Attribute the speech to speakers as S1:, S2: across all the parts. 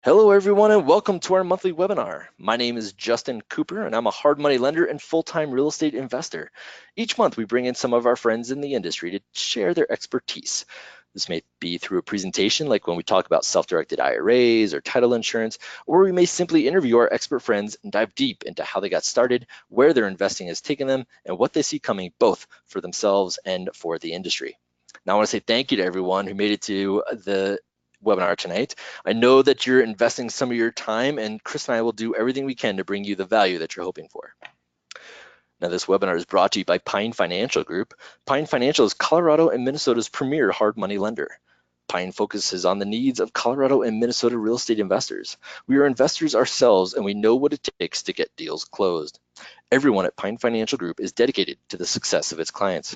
S1: Hello, everyone, and welcome to our monthly webinar. My name is Justin Cooper, and I'm a hard money lender and full-time real estate investor. Each month, we bring in some of our friends in the industry to share their expertise. This may be through a presentation, like when we talk about self-directed IRAs or title insurance, or we may simply interview our expert friends and dive deep into how they got started, where their investing has taken them, and what they see coming both for themselves and for the industry. Now, I want to say thank you to everyone who made it to the webinar tonight. I know that you're investing some of your time, and Chris and I will do everything we can to bring you the value that you're hoping for. Now, this webinar is brought to you by Pine Financial Group. Pine Financial is Colorado and Minnesota's premier hard money lender. Pine focuses on the needs of Colorado and Minnesota real estate investors. We are investors ourselves, and we know what it takes to get deals closed. Everyone at Pine Financial Group is dedicated to the success of its clients.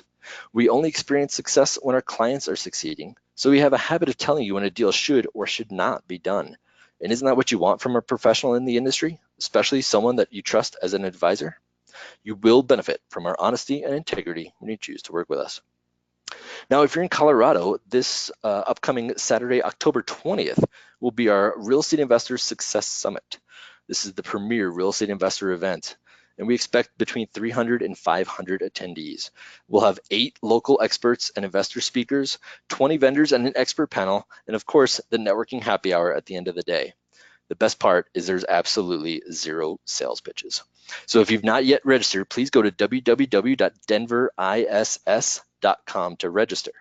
S1: We only experience success when our clients are succeeding, so we have a habit of telling you when a deal should or should not be done. And isn't that what you want from a professional in the industry, especially someone that you trust as an advisor? You will benefit from our honesty and integrity when you choose to work with us. Now, if you're in Colorado, this upcoming Saturday, October 20th, will be our Real Estate Investor Success Summit. This is the premier real estate investor event, and we expect between 300 and 500 attendees. We'll have 8 local experts and investor speakers, 20 vendors and an expert panel, and of course, the networking happy hour at the end of the day. The best part is there's absolutely 0 sales pitches. So if you've not yet registered, please go to www.denveriss.com to register.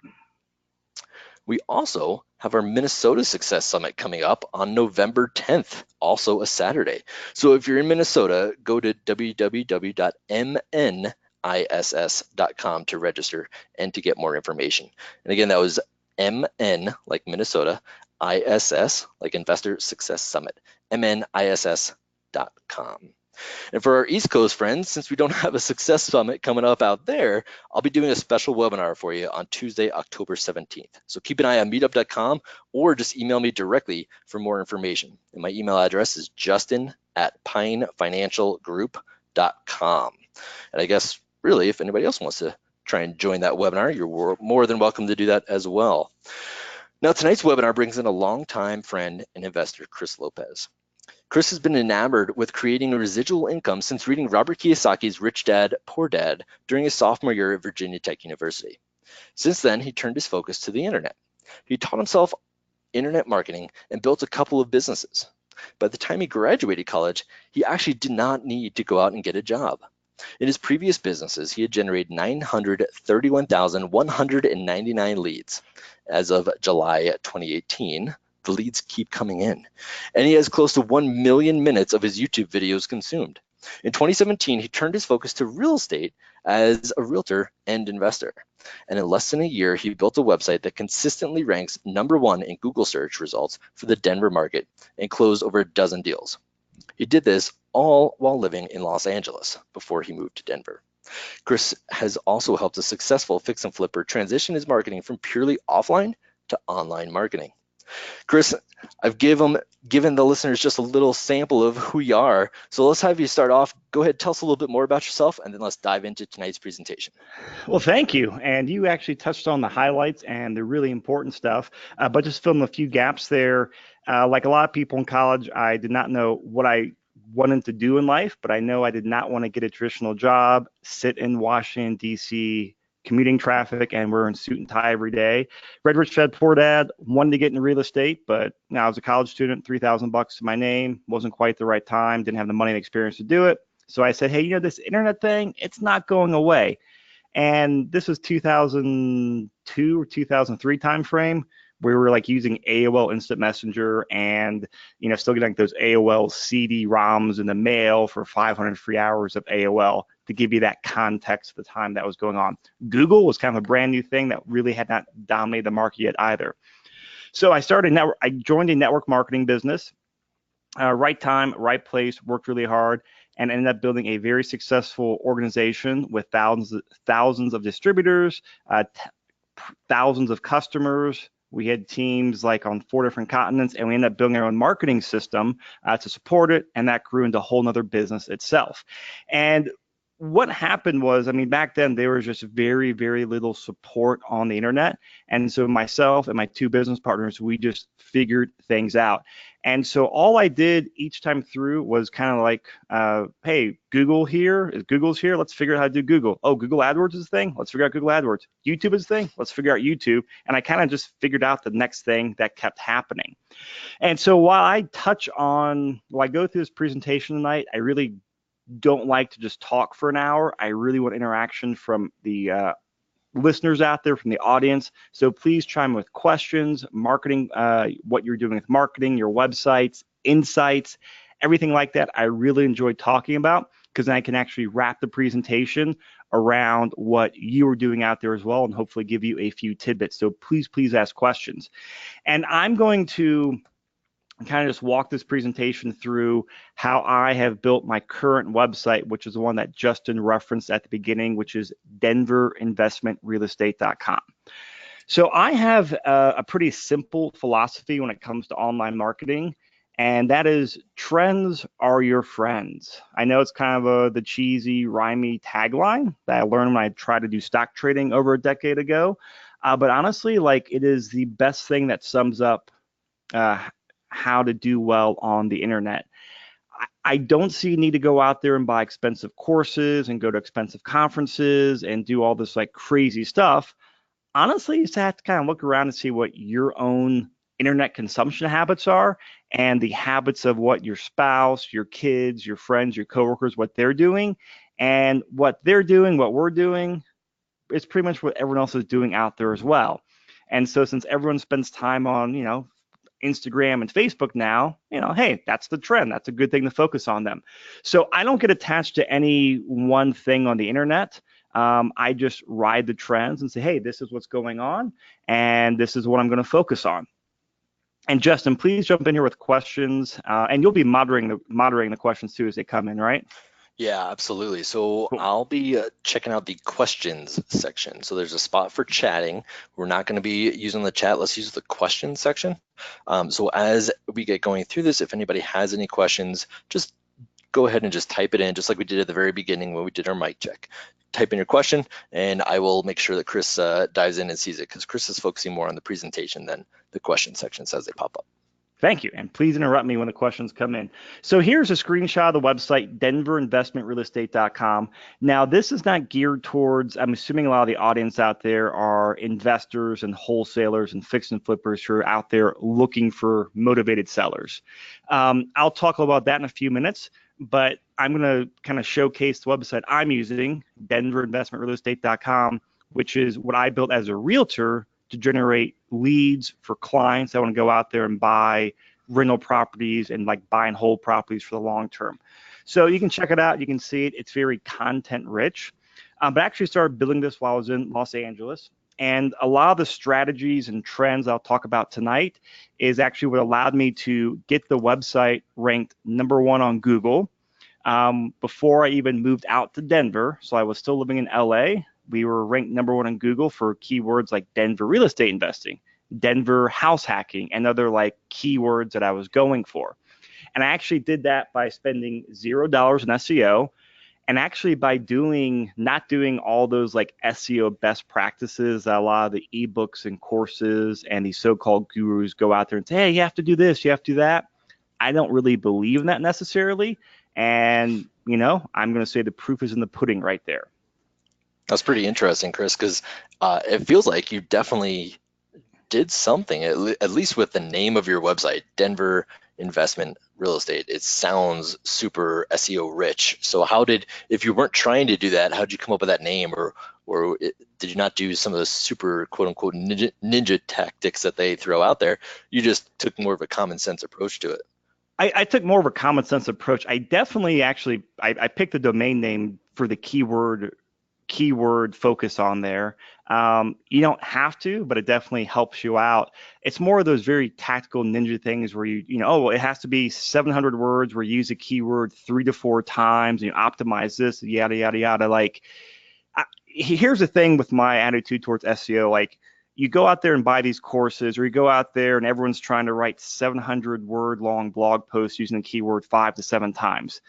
S1: We also have our Minnesota Success Summit coming up on November 10th, also a Saturday. So if you're in Minnesota, go to www.mniss.com to register and to get more information. And again, that was MN, like Minnesota, ISS, like Investor Success Summit, mniss.com. And for our East Coast friends, since we don't have a Success Summit coming up out there, I'll be doing a special webinar for you on Tuesday, October 17th. So keep an eye on meetup.com or just email me directly for more information. And my email address is justin@pinefinancialgroup.com. And I guess really, if anybody else wants to try and join that webinar, you're more than welcome to do that as well. Now, tonight's webinar brings in a longtime friend and investor, Chris Lopez. Chris has been enamored with creating a residual income since reading Robert Kiyosaki's Rich Dad, Poor Dad during his sophomore year at Virginia Tech University. Since then, he turned his focus to the internet. He taught himself internet marketing and built a couple of businesses. By the time he graduated college, he actually did not need to go out and get a job. In his previous businesses, he had generated 931,199 leads. As of July 2018, the leads keep coming in, and he has close to 1 million minutes of his YouTube videos consumed. In 2017, he turned his focus to real estate as a realtor and investor. And in less than a year, he built a website that consistently ranks #1 in Google search results for the Denver market and closed over a dozen deals. He did this all while living in Los Angeles before he moved to Denver. Chris has also helped a successful fix and flipper transition his marketing from purely offline to online marketing. Chris, I've given the listeners just a little sample of who you are. So let's have you start off. Go ahead, tell us a little bit more about yourself, and then let's dive into tonight's presentation.
S2: Well, thank you. And you actually touched on the highlights and the really important stuff, but just filling a few gaps there. Like a lot of people in college, I did not know what I wanted to do in life, but I know I did not want to get a traditional job, sit in Washington, D.C., commuting traffic, and we're in suit and tie every day. Read Rich Dad, Poor Dad, wanted to get into real estate, but now I was a college student, $3,000 to my name, wasn't quite the right time, didn't have the money and experience to do it. So I said, hey, this internet thing, it's not going away. And this was 2002 or 2003 timeframe. We were like using AOL Instant Messenger and, still getting like those AOL CD-ROMs in the mail for 500 free hours of AOL to give you that context of the time that was going on. Google was kind of a brand new thing that really had not dominated the market yet either. So I joined a network marketing business, right time, right place, worked really hard, and ended up building a very successful organization with thousands of distributors, thousands of customers. We had teams like on 4 different continents, and we ended up building our own marketing system to support it, and that grew into a whole nother business itself. And what happened was, I mean, back then there was just very, very little support on the internet. And so myself and my two business partners, we just figured things out. And so all I did each time through was kind of like, hey, Google's here. Let's figure out how to do Google. Oh, Google AdWords is a thing. Let's figure out Google AdWords. YouTube is a thing. Let's figure out YouTube. And I kind of just figured out the next thing that kept happening. And so while I go through this presentation tonight, I really don't like to just talk for an hour. I really want interaction from the listeners out there, from the audience. So please chime with questions, marketing, what you're doing with marketing, your websites, insights, everything like that. I really enjoy talking about because then I can actually wrap the presentation around what you are doing out there as well and hopefully give you a few tidbits. So please ask questions. And I'm going to kind of just walk this presentation through how I have built my current website, which is the one that Justin referenced at the beginning, which is denverinvestmentrealestate.com. So I have a pretty simple philosophy when it comes to online marketing, and that is trends are your friends. I know it's kind of the cheesy, rhymey tagline that I learned when I tried to do stock trading over a decade ago, but honestly, like it is the best thing that sums up how to do well on the internet. I don't see a need to go out there and buy expensive courses and go to expensive conferences and do all this like crazy stuff. Honestly, you just have to kind of look around and see what your own internet consumption habits are and the habits of what your spouse, your kids, your friends, your coworkers, what they're doing. And what they're doing, what we're doing, is pretty much what everyone else is doing out there as well. And so since everyone spends time on, Instagram and Facebook now, hey, that's the trend. That's a good thing to focus on them. So I don't get attached to any one thing on the internet. I just ride the trends and say, hey, this is what's going on, and this is what I'm going to focus on. And Justin, please jump in here with questions, and you'll be moderating the questions too as they come in, right?
S1: Yeah, absolutely. So
S2: Cool.
S1: I'll be checking out the questions section. So there's a spot for chatting. We're not going to be using the chat. Let's use the questions section. So as we get going through this, if anybody has any questions, just go ahead and just type it in, just like we did at the very beginning when we did our mic check. Type in your question, and I will make sure that Chris dives in and sees it, because Chris is focusing more on the presentation than the question sections as they pop up.
S2: Thank you. And please interrupt me when the questions come in. So here's a screenshot of the website, denverinvestmentrealestate.com. Now, this is not geared towards, I'm assuming a lot of the audience out there are investors and wholesalers and fix and flippers who are out there looking for motivated sellers. I'll talk about that in a few minutes, but I'm going to kind of showcase the website I'm using, denverinvestmentrealestate.com, which is what I built as a realtor to generate leads for clients that want to go out there and buy rental properties and like buy and hold properties for the long term. So you can check it out. You can see it. It's very content rich. But I actually started building this while I was in Los Angeles. And a lot of the strategies and trends I'll talk about tonight is actually what allowed me to get the website ranked #1 on Google before I even moved out to Denver. So I was still living in LA. We were ranked #1 on Google for keywords like Denver real estate investing, Denver house hacking, and other like keywords that I was going for. And I actually did that by spending $0 in SEO, and actually by not doing all those like SEO best practices that a lot of the ebooks and courses and these so-called gurus go out there and say, hey, you have to do this, you have to do that. I don't really believe in that necessarily. And, I'm going to say the proof is in the pudding right there.
S1: That's pretty interesting, Chris, because it feels like you definitely did something, at least with the name of your website, Denver Investment Real Estate. It sounds super SEO rich. So if you weren't trying to do that, how did you come up with that name? Or did you not do some of the super quote unquote ninja tactics that they throw out there? You just took more of a common sense approach to it.
S2: I took more of a common sense approach. I definitely actually, I picked the domain name for the keyword focus on there. You don't have to, but it definitely helps you out. It's more of those very tactical ninja things where it has to be 700 words where you use a keyword 3 to 4 times, and you optimize this, yada, yada, yada. Like, here's the thing with my attitude towards SEO. Like, you go out there and buy these courses, or you go out there and everyone's trying to write 700-word long blog posts using the keyword 5 to 7 times.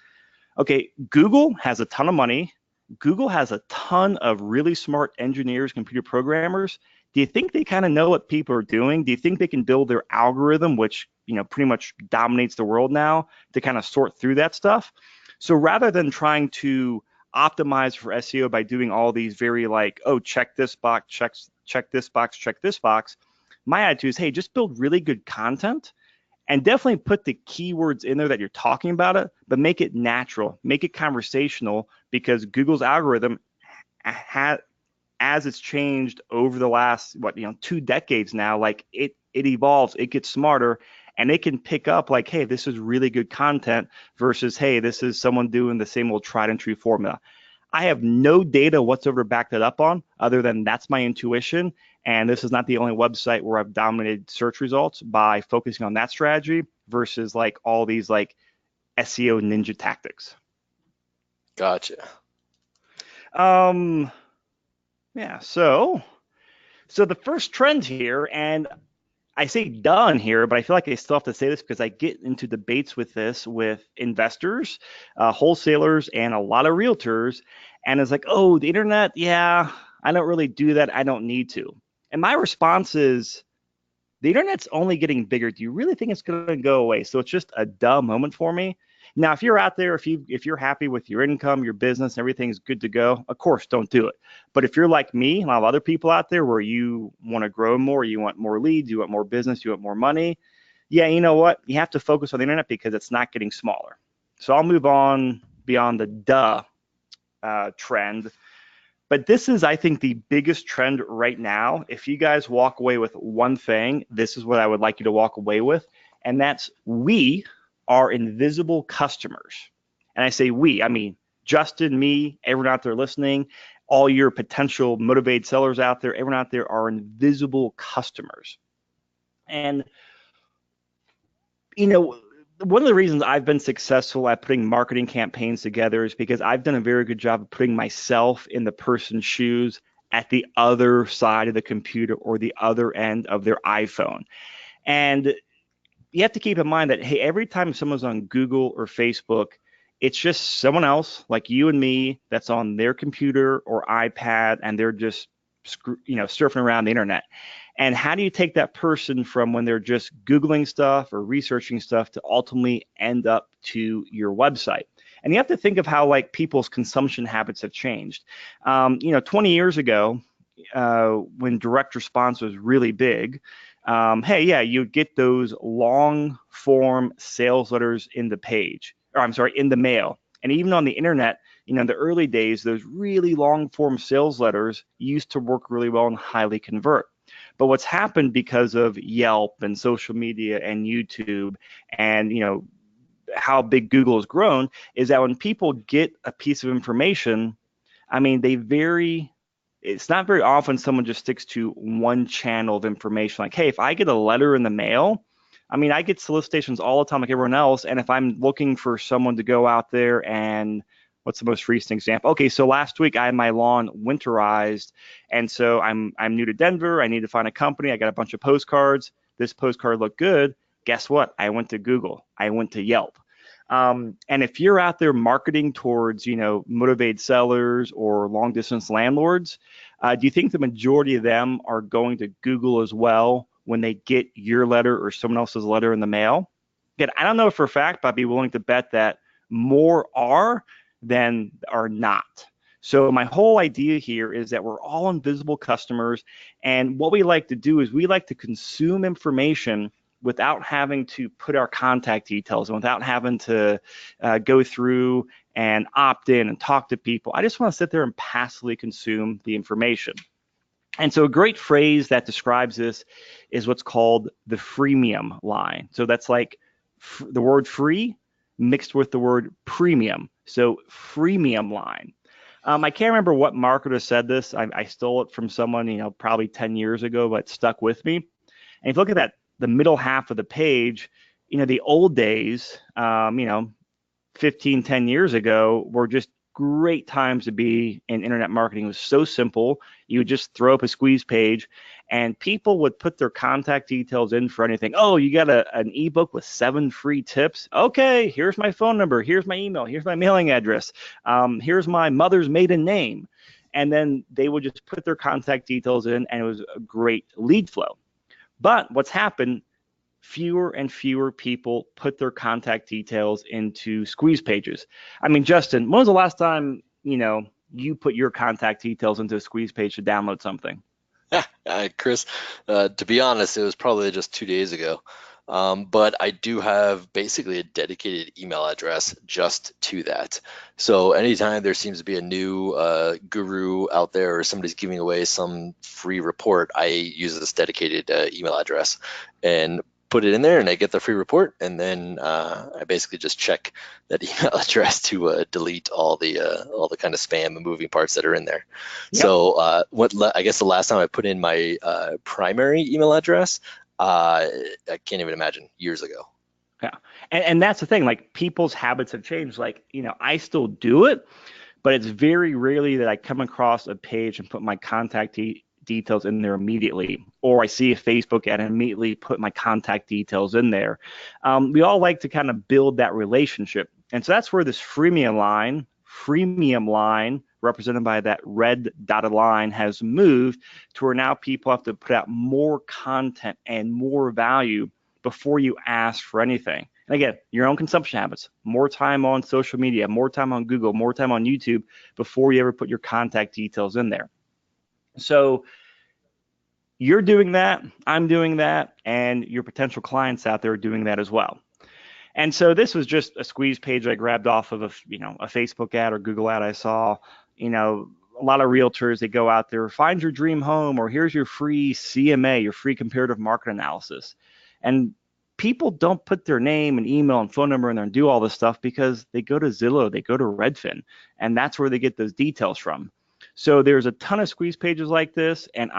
S2: Okay, Google has a ton of money. Google has a ton of really smart engineers, computer programmers. Do you think they kind of know what people are doing? Do you think they can build their algorithm, which pretty much dominates the world now, to kind of sort through that stuff? So rather than trying to optimize for SEO by doing all these very like, oh, check this box, check this box, check this box, my attitude is, hey, just build really good content and definitely put the keywords in there that you're talking about it, but make it natural, make it conversational, because Google's algorithm as it's changed over the last 2 decades now, like it evolves, it gets smarter, and it can pick up like, hey, this is really good content versus, hey, this is someone doing the same old tried and true formula. I have no data whatsoever to back that up on, other than that's my intuition. And this is not the only website where I've dominated search results by focusing on that strategy versus like all these like SEO ninja tactics.
S1: Gotcha.
S2: Um, yeah. So the first trend here, and I say done here, but I feel like I still have to say this because I get into debates with this with investors, wholesalers, and a lot of realtors. And it's like, oh, the internet, yeah, I don't really do that. I don't need to. And my response is, the internet's only getting bigger. Do you really think it's going to go away? So it's just a dumb moment for me. Now, if you're out there, if you're happy with your income, your business, everything's good to go, of course, don't do it. But if you're like me and a lot of other people out there where you want to grow more, you want more leads, you want more business, you want more money, yeah, you know what? You have to focus on the internet because it's not getting smaller. So I'll move on beyond the trend. But this is, I think, the biggest trend right now. If you guys walk away with one thing, this is what I would like you to walk away with. And that's, we are invisible customers. And I say we, I mean Justin, me, everyone out there listening, all your potential motivated sellers out there, everyone out there are invisible customers. And, one of the reasons I've been successful at putting marketing campaigns together is because I've done a very good job of putting myself in the person's shoes at the other side of the computer or the other end of their iPhone. And you have to keep in mind that, hey, every time someone's on Google or Facebook, it's just someone else like you and me that's on their computer or iPad, and they're just surfing around the internet. And how do you take that person from when they're just Googling stuff or researching stuff to ultimately end up to your website? And you have to think of how like people's consumption habits have changed. 20 years ago, when direct response was really big, hey, yeah, you'd get those long form sales letters in the mail. And even on the internet, in the early days, those really long form sales letters used to work really well and highly convert. But what's happened because of Yelp and social media and YouTube and, how big Google has grown is that when people get a piece of information, I mean, it's not very often someone just sticks to one channel of information. Like, hey, if I get a letter in the mail, I mean, I get solicitations all the time like everyone else. And if I'm looking for someone to go out there and what's the most recent example? Okay, so last week I had my lawn winterized. And so I'm new to Denver. I need to find a company. I got a bunch of postcards. This postcard looked good. Guess what? I went to Google. I went to Yelp. And if you're out there marketing towards, motivated sellers or long distance landlords, do you think the majority of them are going to Google as well when they get your letter or someone else's letter in the mail? Again, I don't know for a fact, but I'd be willing to bet that more are than are not. So my whole idea here is that we're all invisible customers. And what we like to do is we like to consume information without having to put our contact details and without having to go through and opt in and talk to people. I just want to sit there and passively consume the information. And so a great phrase that describes this is what's called the freemium line. So that's like the word free mixed with the word premium. So freemium line. I can't remember what marketer said this. I stole it from someone, probably 10 years ago, but stuck with me. And if you look at that, the middle half of the page, the old days, 15, 10 years ago were just great times to be in internet marketing. It was so simple. You would just throw up a squeeze page and people would put their contact details in for anything. Oh, you got an ebook with 7 free tips. Okay, here's my phone number. Here's my email. Here's my mailing address. Here's my mother's maiden name. And then they would just put their contact details in, and it was a great lead flow. But what's happened, fewer and fewer people put their contact details into squeeze pages. I mean, Justin, when was the last time, you put your contact details into a squeeze page to download something?
S1: Chris, to be honest, it was probably just 2 days ago. But I do have basically a dedicated email address just to that. So anytime there seems to be a new guru out there or somebody's giving away some free report, I use this dedicated email address and put it in there, and I get the free report, and then I basically just check that email address to delete all the kind of spam and moving parts that are in there.
S2: Yep.
S1: So I guess the last time I put in my primary email address, I can't even imagine, years ago.
S2: Yeah. And that's the thing, like people's habits have changed. Like, I still do it, but it's very rarely that I come across a page and put my contact details in there immediately, or I see a Facebook ad and immediately put my contact details in there. We all like to kind of build that relationship. And so that's where this freemium line, represented by that red dotted line, has moved to where now people have to put out more content and more value before you ask for anything. And again, your own consumption habits, more time on social media, more time on Google, more time on YouTube before you ever put your contact details in there. So you're doing that, I'm doing that, and your potential clients out there are doing that as well. And so this was just a squeeze page I grabbed off of a Facebook ad or Google ad I saw. A lot of realtors, they go out there, find your dream home, or here's your free CMA, your free comparative market analysis. And people don't put their name and email and phone number in there and do all this stuff because they go to Zillow, they go to Redfin, and that's where they get those details from. So there's a ton of squeeze pages like this, and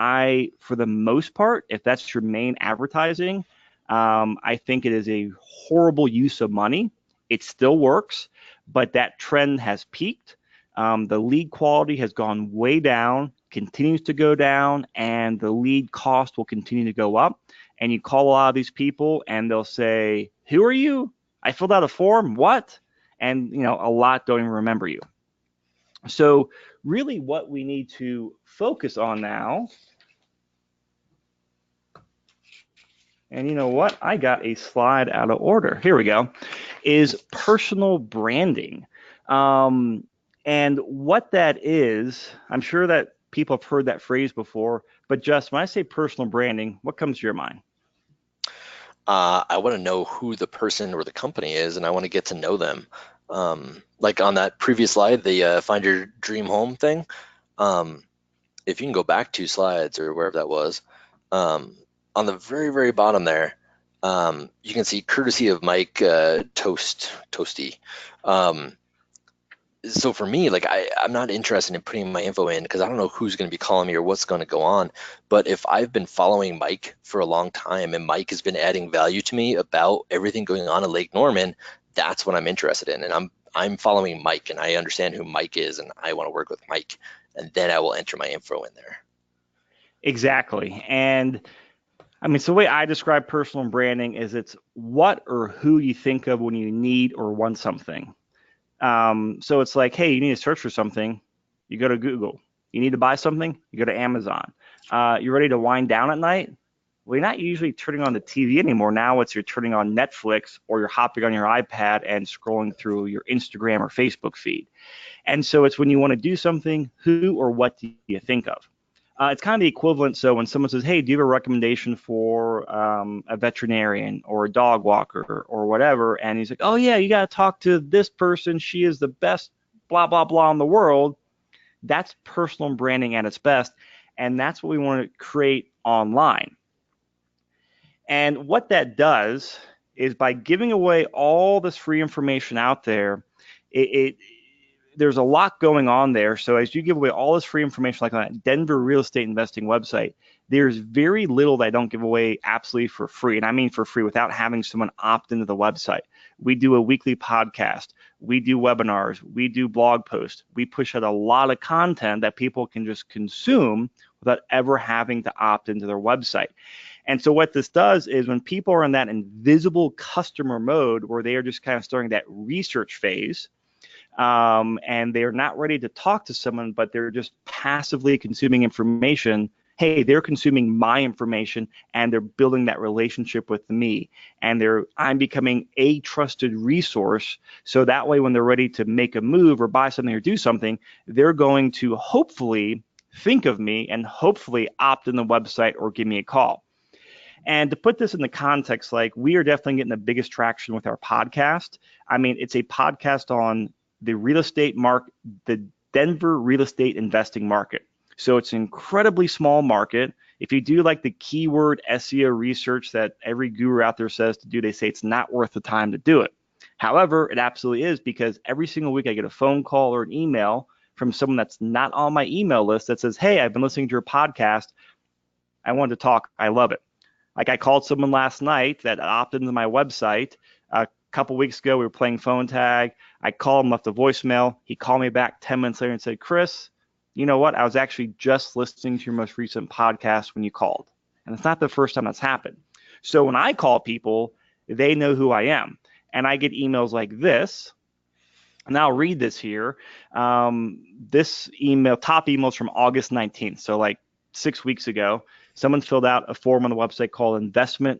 S2: for the most part, if that's your main advertising, I think it is a horrible use of money. It still works, but that trend has peaked. The lead quality has gone way down, continues to go down, and the lead cost will continue to go up. And you call a lot of these people, and they'll say, "Who are you? I filled out a form. What?" And a lot don't even remember you. So really, what we need to focus on now. And you know what? I got a slide out of order. Here we go. Is personal branding. And what that is, I'm sure that people have heard that phrase before, but just when I say personal branding, what comes to your mind?
S1: I want to know who the person or the company is, and I want to get to know them. Like on that previous slide, the find your dream home thing. If you can go back 2 slides or wherever that was, on the very, very bottom there, you can see courtesy of Mike Toasty. So for me, like I'm not interested in putting my info in because I don't know who's going to be calling me or what's going to go on. But if I've been following Mike for a long time and Mike has been adding value to me about everything going on in Lake Norman, that's what I'm interested in. And I'm following Mike, and I understand who Mike is, and I want to work with Mike, and then I will enter my info in there.
S2: Exactly. And I mean, so the way I describe personal branding is it's what or who you think of when you need or want something. So it's like, hey, you need to search for something, you go to Google. You need to buy something, you go to Amazon. You're ready to wind down at night? Well, you're not usually turning on the TV anymore. Now you're turning on Netflix, or you're hopping on your iPad and scrolling through your Instagram or Facebook feed. And so it's when you want to do something, who or what do you think of? It's kind of the equivalent. So when someone says, hey, do you have a recommendation for a veterinarian or a dog walker or whatever? And he's like, oh, yeah, you got to talk to this person. She is the best, blah, blah, blah in the world. That's personal branding at its best. And that's what we want to create online. And what that does is by giving away all this free information out there, there's a lot going on there. So as you give away all this free information, like on that Denver real estate investing website, there's very little that I don't give away absolutely for free. And I mean for free without having someone opt into the website. We do a weekly podcast. We do webinars. We do blog posts. We push out a lot of content that people can just consume without ever having to opt into their website. And so what this does is when people are in that invisible customer mode where they are just kind of starting that research phase, and they're not ready to talk to someone, but they're just passively consuming information. Hey, they're consuming my information and they're building that relationship with me, and I'm becoming a trusted resource. So that way, when they're ready to make a move or buy something or do something, they're going to hopefully think of me and hopefully opt in the website or give me a call. And to put this in the context, like, we are definitely getting the biggest traction with our podcast. I mean, it's a podcast on the real estate market, the Denver real estate investing market. So it's an incredibly small market. If you do like the keyword SEO research that every guru out there says to do, they say it's not worth the time to do it. However, it absolutely is, because every single week I get a phone call or an email from someone that's not on my email list that says, hey, I've been listening to your podcast. I wanted to talk. I love it. Like, I called someone last night that opted into my website. A couple weeks ago, we were playing phone tag. I called him, left a voicemail. He called me back 10 minutes later and said, Chris, you know what? I was actually just listening to your most recent podcast when you called. And it's not the first time that's happened. So when I call people, they know who I am. And I get emails like this. And I'll read this here. This email, top emails from August 19th. So like 6 weeks ago. Someone filled out a form on the website called Investment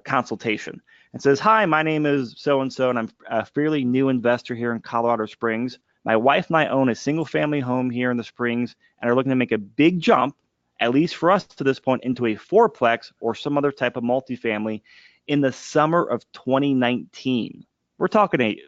S2: Consultation. It says, hi, my name is so-and-so, and I'm a fairly new investor here in Colorado Springs. My wife and I own a single-family home here in the Springs and are looking to make a big jump, at least for us to this point, into a fourplex or some other type of multifamily in the summer of 2019. We're talking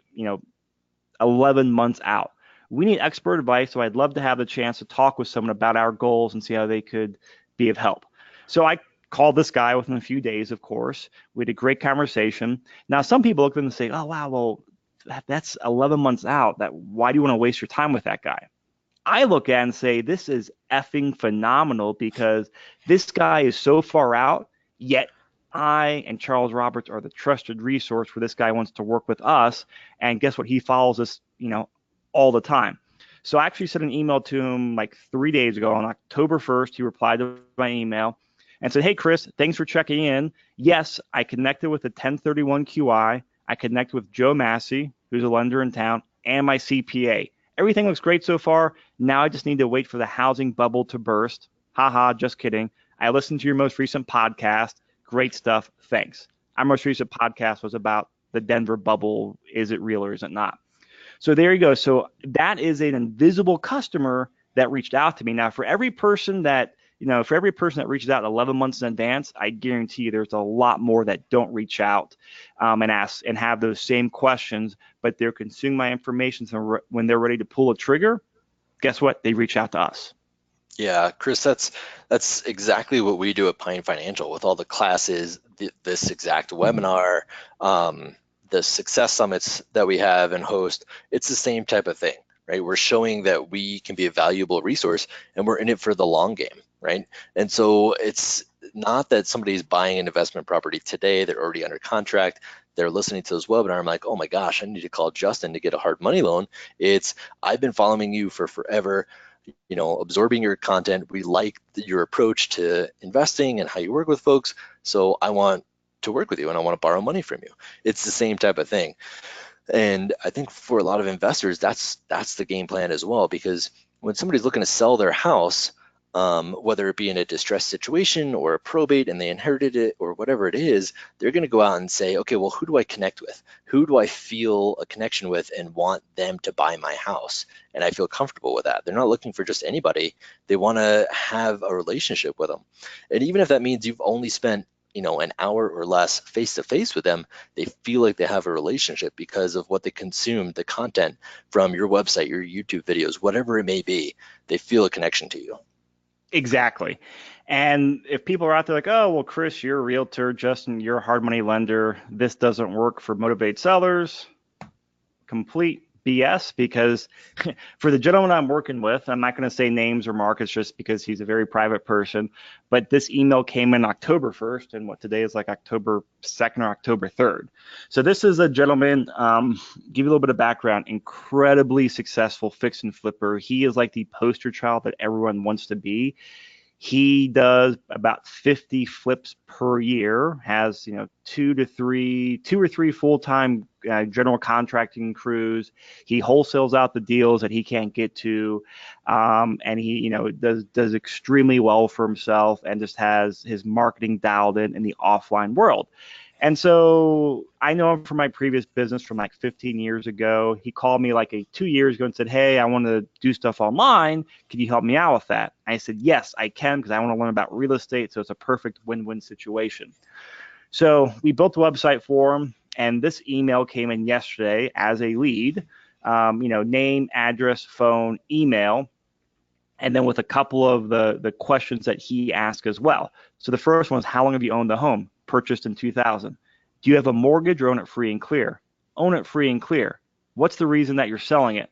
S2: 11 months out. We need expert advice, so I'd love to have the chance to talk with someone about our goals and see how they could be of help. So I called this guy within a few days, of course. We had a great conversation. Now, some people look at them and say, oh, wow, well, that's 11 months out. Why do you want to waste your time with that guy? I look at it and say, this is effing phenomenal, because this guy is so far out, yet I and Charles Roberts are the trusted resource where this guy wants to work with us. And guess what? He follows us, all the time. So I actually sent an email to him like 3 days ago on October 1st. He replied to my email and said, hey, Chris, thanks for checking in. Yes, I connected with the 1031 QI. I connected with Joe Massey, who's a lender in town, and my CPA. Everything looks great so far. Now I just need to wait for the housing bubble to burst. Haha, just kidding. I listened to your most recent podcast. Great stuff. Thanks. Our most recent podcast was about the Denver bubble. Is it real or is it not? So there you go. So that is an invisible customer that reached out to me. Now, for every person that reaches out 11 months in advance, I guarantee you there's a lot more that don't reach out and ask and have those same questions, but they're consuming my information. So when they're ready to pull a trigger, guess what? They reach out to us.
S1: Yeah, Chris, that's exactly what we do at Pine Financial with all the classes, this exact webinar, the success summits that we have and host. It's the same type of thing, right? We're showing that we can be a valuable resource and we're in it for the long game, right? And so it's not that somebody's buying an investment property today, they're already under contract, they're listening to this webinar, I'm like, oh my gosh, I need to call Justin to get a hard money loan. It's, I've been following you for forever, absorbing your content. We like your approach to investing and how you work with folks. So I want to work with you and I want to borrow money from you. It's the same type of thing. And I think for a lot of investors, that's the game plan as well, because when somebody's looking to sell their house, whether it be in a distressed situation or a probate and they inherited it or whatever it is, they're going to go out and say, okay, well, who do I connect with? Who do I feel a connection with and want them to buy my house? And I feel comfortable with that. They're not looking for just anybody. They want to have a relationship with them. And even if that means you've only spent an hour or less face-to-face with them, they feel like they have a relationship because of what they consume, the content from your website, your YouTube videos, whatever it may be. They feel a connection to you.
S2: Exactly. And if people are out there like, oh, well, Chris, you're a realtor, Justin, you're a hard money lender, this doesn't work for motivated sellers, complete BS because for the gentleman I'm working with, I'm not going to say names or markets just because he's a very private person, but this email came in October 1st, and what today is like October 2nd or October 3rd. So this is a gentleman, give you a little bit of background, incredibly successful fix and flipper. He is like the poster child that everyone wants to be. He does about 50 flips per year, has, two or three full-time general contracting crews. He wholesales out the deals that he can't get to, and he, does extremely well for himself and just has his marketing dialed in the offline world. And so I know him from my previous business from like 15 years ago. He called me like 2 years ago and said, "Hey, I want to do stuff online. Can you help me out with that?" I said, "Yes, I can, because I want to learn about real estate." So it's a perfect win-win situation. So we built a website for him, and this email came in yesterday as a lead, name, address, phone, email, and then with a couple of the questions that he asked as well. So the first one is, how long have you owned the home? Purchased in 2000. Do you have a mortgage or own it free and clear? Own it free and clear. What's the reason that you're selling it?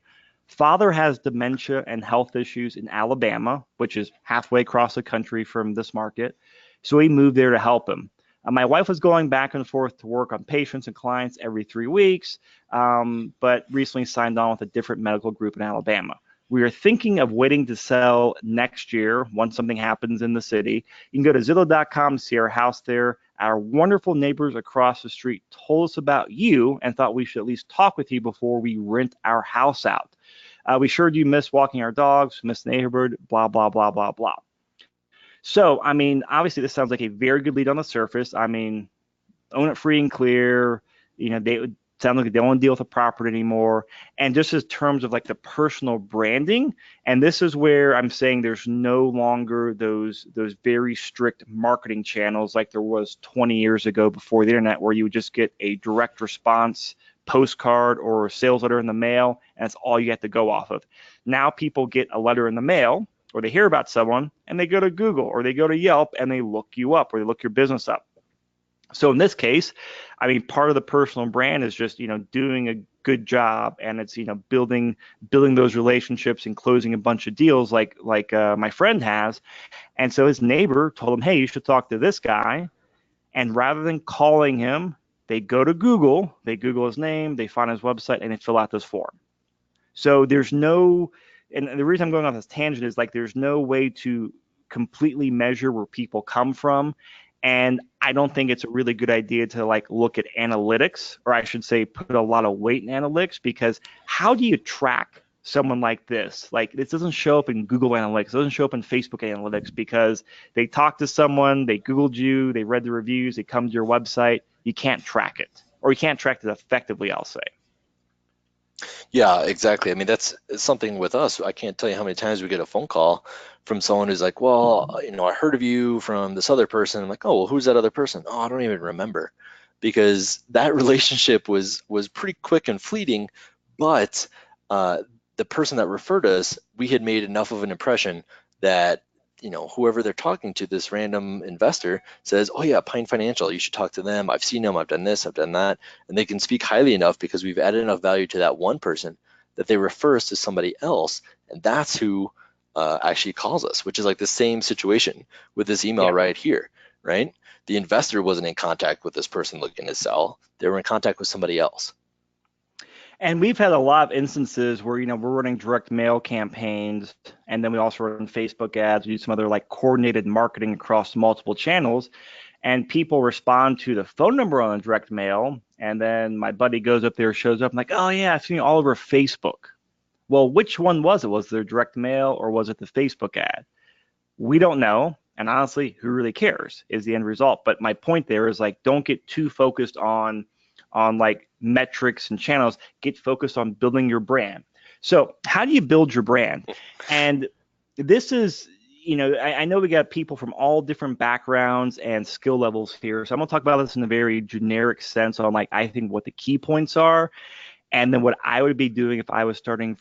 S2: Father has dementia and health issues in Alabama, which is halfway across the country from this market. So we moved there to help him. My wife was going back and forth to work on patients and clients every 3 weeks, but recently signed on with a different medical group in Alabama. We are thinking of waiting to sell next year once something happens in the city. You can go to Zillow.com, see our house there. Our wonderful neighbors across the street told us about you and thought we should at least talk with you before we rent our house out. We sure do miss walking our dogs, miss the neighborhood, blah, blah, blah, blah, blah. So, obviously this sounds like a very good lead on the surface. Own it free and clear. They would sound like they don't want to deal with the property anymore. And just in terms of like the personal branding, and this is where I'm saying there's no longer those very strict marketing channels like there was 20 years ago before the internet, where you would just get a direct response postcard or sales letter in the mail, and that's all you have to go off of. Now people get a letter in the mail, or they hear about someone and they go to Google or they go to Yelp and they look you up or they look your business up. So in this case, part of the personal brand is just, doing a good job, and it's, building those relationships and closing a bunch of deals like my friend has. And so his neighbor told him, "Hey, you should talk to this guy." And rather than calling him, they go to Google, they Google his name, they find his website, and they fill out this form. So there's no, and the reason I'm going on this tangent is like there's no way to completely measure where people come from. And I don't think it's a really good idea to like look at analytics, or I should say put a lot of weight in analytics, because how do you track someone like this? Like, this doesn't show up in Google Analytics, it doesn't show up in Facebook Analytics, because they talked to someone, they Googled you, they read the reviews, they come to your website. You can't track it, or you can't track it effectively, I'll say.
S1: Yeah, exactly. That's something with us. I can't tell you how many times we get a phone call from someone who's like, "Well, I heard of you from this other person." I'm like, "Oh, well, who's that other person?" "Oh, I don't even remember," because that relationship was pretty quick and fleeting. But the person that referred us, we had made enough of an impression that whoever they're talking to, this random investor, says, "Oh yeah, Pine Financial, you should talk to them. I've seen them, I've done this, I've done that." And they can speak highly enough because we've added enough value to that one person that they refer us to somebody else, and that's who actually calls us, which is like the same situation with this email right here, right? The investor wasn't in contact with this person looking to sell. They were in contact with somebody else.
S2: And we've had a lot of instances where, we're running direct mail campaigns, and then we also run Facebook ads, we do some other like coordinated marketing across multiple channels, and people respond to the phone number on the direct mail, and then my buddy goes up there, shows up, I'm like, "Oh yeah, I've seen you all over Facebook." Well, which one was it? Was it direct mail or was it the Facebook ad? We don't know. And honestly, who really cares is the end result. But my point there is like, don't get too focused on like metrics and channels. Get focused on building your brand. So how do you build your brand? And this is, I know we got people from all different backgrounds and skill levels here. So I'm gonna talk about this in a very generic sense on like, I think what the key points are. And then what I would be doing if I was starting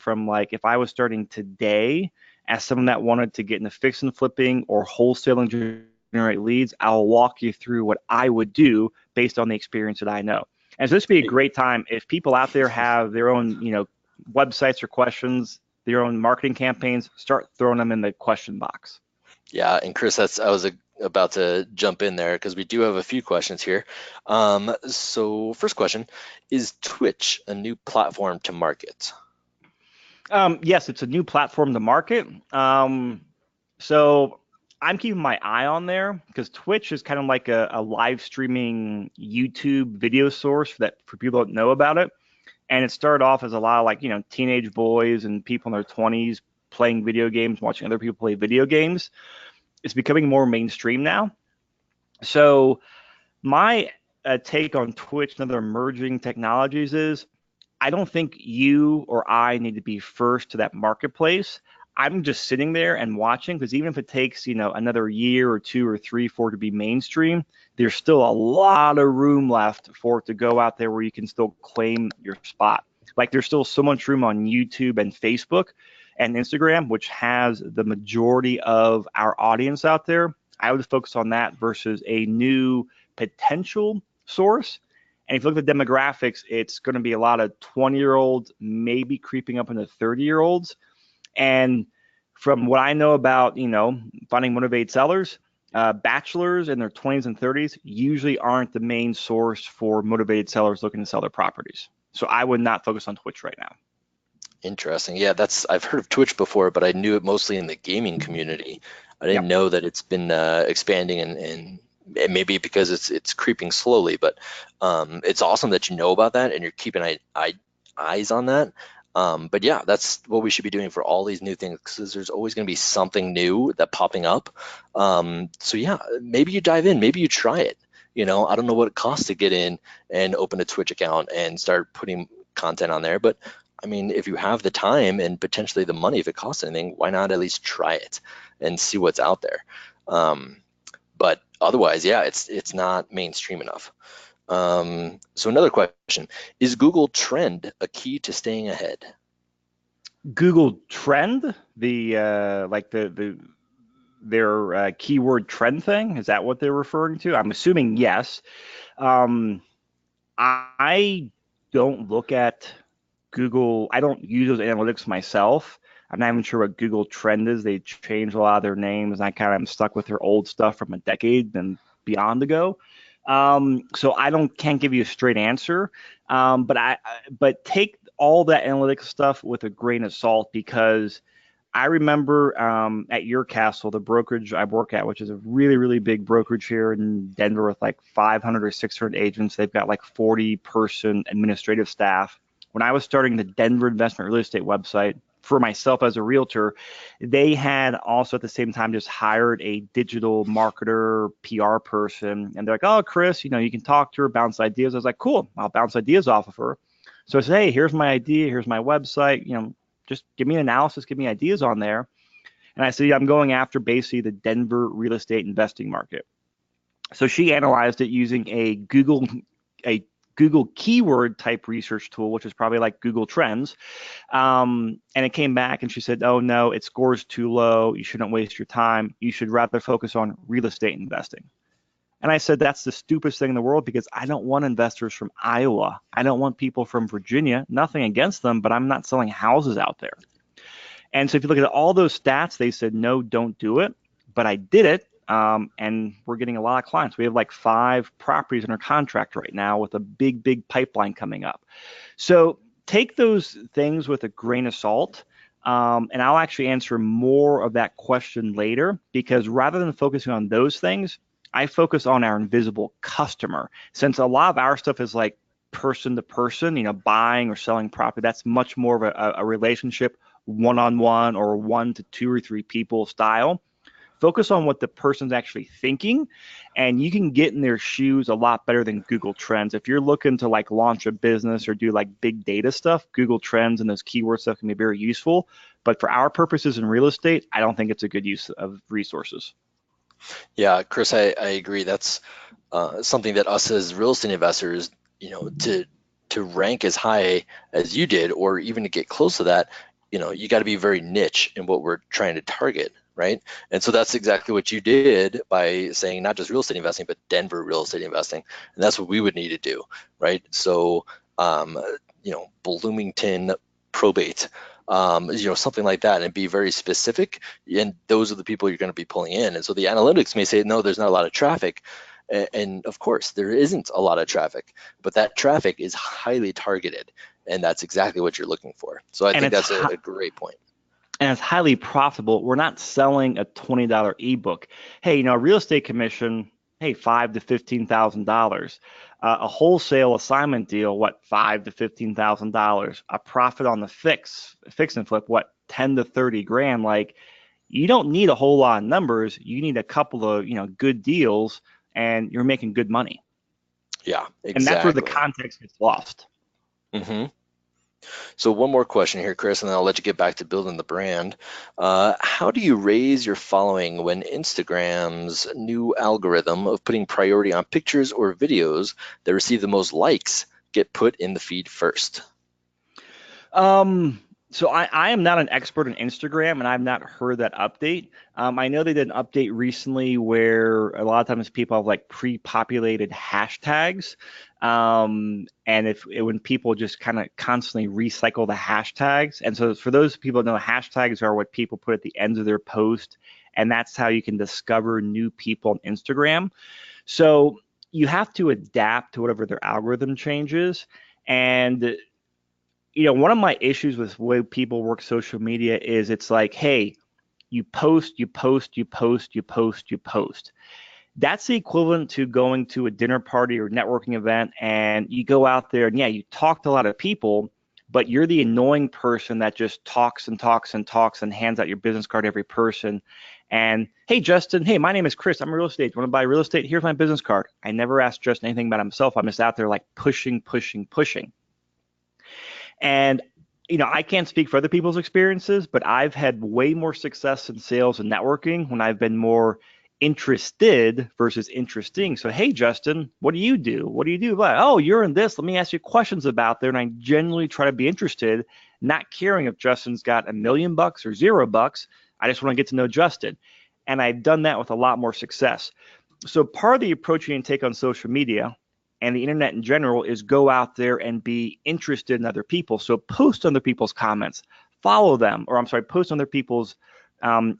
S2: today as someone that wanted to get into fix and flipping or wholesaling, generate leads, I'll walk you through what I would do based on the experience that I know. And so this would be a great time if people out there have their own, websites or questions, their own marketing campaigns, start throwing them in the question box.
S1: Yeah, and Chris, I was about to jump in there because we do have a few questions here. So first question, is Twitch a new platform to market?
S2: Yes, it's a new platform to market. So I'm keeping my eye on there because Twitch is kind of like a live streaming YouTube video source for people that know about it. And it started off as a lot of teenage boys and people in their 20s playing video games, watching other people play video games. It's becoming more mainstream now. So my take on Twitch and other emerging technologies is I don't think you or I need to be first to that marketplace. I'm just sitting there and watching because even if it takes, another year or two or three for it to be mainstream, there's still a lot of room left for it to go out there where you can still claim your spot. Like there's still so much room on YouTube and Facebook and Instagram, which has the majority of our audience out there. I would focus on that versus a new potential source. And if you look at the demographics, it's going to be a lot of 20-year-olds, maybe creeping up into 30-year-olds. And from what I know about, finding motivated sellers, bachelors in their 20s and 30s usually aren't the main source for motivated sellers looking to sell their properties. So I would not focus on Twitch right now.
S1: Interesting. Yeah, I've heard of Twitch before, but I knew it mostly in the gaming community. I didn't
S2: Yep.
S1: know that it's been expanding and maybe because it's creeping slowly, but it's awesome that you know about that and you're keeping eyes on that. But yeah, that's what we should be doing for all these new things because there's always going to be something new that popping up. So yeah, maybe you dive in, maybe you try it. I don't know what it costs to get in and open a Twitch account and start putting content on there, but I mean, if you have the time and potentially the money, if it costs anything, why not at least try it and see what's out there? But otherwise, yeah, it's not mainstream enough. So another question, is Google Trend a key to staying ahead?
S2: Google Trend, their keyword trend thing, is that what they're referring to? I'm assuming yes. Um, I don't look at Google. I don't use those analytics myself. I'm not even sure what Google Trend is. They changed a lot of their names, and I kind of am stuck with their old stuff from a decade and beyond ago. So I can't give you a straight answer. But take all that analytics stuff with a grain of salt because I remember at your castle, the brokerage I work at, which is a really, really big brokerage here in Denver with like 500 or 600 agents. They've got like 40-person administrative staff. When I was starting the Denver investment real estate website for myself as a realtor, they had also at the same time just hired a digital marketer, PR person. And they're like, oh, Chris, you can talk to her, bounce ideas. I was like, cool, I'll bounce ideas off of her. So I said, hey, here's my idea. Here's my website. Just give me an analysis, give me ideas on there. And I said, yeah, I'm going after basically the Denver real estate investing market. So she analyzed it using a Google keyword type research tool, which is probably like Google Trends. And it came back and she said, oh no, it scores too low. You shouldn't waste your time. You should rather focus on real estate investing. And I said, that's the stupidest thing in the world because I don't want investors from Iowa. I don't want people from Virginia. Nothing against them, but I'm not selling houses out there. And so if you look at all those stats, they said, no, don't do it. But I did it. And we're getting a lot of clients. We have like 5 properties under contract right now with a big, big pipeline coming up. So take those things with a grain of salt. And I'll actually answer more of that question later because rather than focusing on those things, I focus on our invisible customer. Since a lot of our stuff is like person to person, buying or selling property, that's much more of a relationship one-on-one or 1 to 2 or 3 people style. Focus on what the person's actually thinking, and you can get in their shoes a lot better than Google Trends. If you're looking to like launch a business or do like big data stuff, Google Trends and those keyword stuff can be very useful. But for our purposes in real estate, I don't think it's a good use of resources.
S1: Yeah, Chris, I agree. That's something that us as real estate investors, to rank as high as you did, or even to get close to that, you got to be very niche in what we're trying to target, right? And so that's exactly what you did by saying not just real estate investing, but Denver real estate investing, and that's what we would need to do, right? So, Bloomington probate, something like that, and be very specific. And those are the people you're going to be pulling in. And so the analytics may say, no, there's not a lot of traffic. And of course, there isn't a lot of traffic, but that traffic is highly targeted. And that's exactly what you're looking for. So I
S2: And
S1: think that's a great point.
S2: and it's highly profitable. We're not selling a $20 ebook. Hey, a real estate commission, hey, $5,000 to $15,000. A wholesale assignment deal, what, $5,000 to $15,000. A profit on the fix and flip, what, 10 to 30 grand. Like, you don't need a whole lot of numbers. You need a couple of good deals, and you're making good money.
S1: Yeah, exactly.
S2: And that's where the context gets lost.
S1: Mm-hmm. So one more question here, Chris, and then I'll let you get back to building the brand. How do you raise your following when Instagram's new algorithm of putting priority on pictures or videos that receive the most likes get put in the feed first?
S2: So I am not an expert in Instagram, and I've not heard that update. I know they did an update recently where a lot of times people have like pre-populated hashtags, and when people just kind of constantly recycle the hashtags, and so for those people that know, hashtags are what people put at the end of their post, and that's how you can discover new people on Instagram. So you have to adapt to whatever their algorithm changes, and one of my issues with the way people work social media is it's like, hey, you post, you post, you post, you post, you post. That's the equivalent to going to a dinner party or networking event, and you go out there and you talk to a lot of people, but you're the annoying person that just talks and talks and talks and hands out your business card to every person. And hey, Justin, hey, my name is Chris. I'm a real estate. You want to buy real estate? Here's my business card. I never asked Justin anything about himself. I'm just out there like pushing, pushing, pushing. And I can't speak for other people's experiences, but I've had way more success in sales and networking when I've been more interested versus interesting. So, hey, Justin, what do you do? What do you do? Oh, you're in this. Let me ask you questions about there. And I genuinely try to be interested, not caring if Justin's got $1 million or $0. I just want to get to know Justin. And I've done that with a lot more success. So part of the approach you can take on social media and the internet in general is go out there and be interested in other people. So post on other people's comments, follow them, post on other people's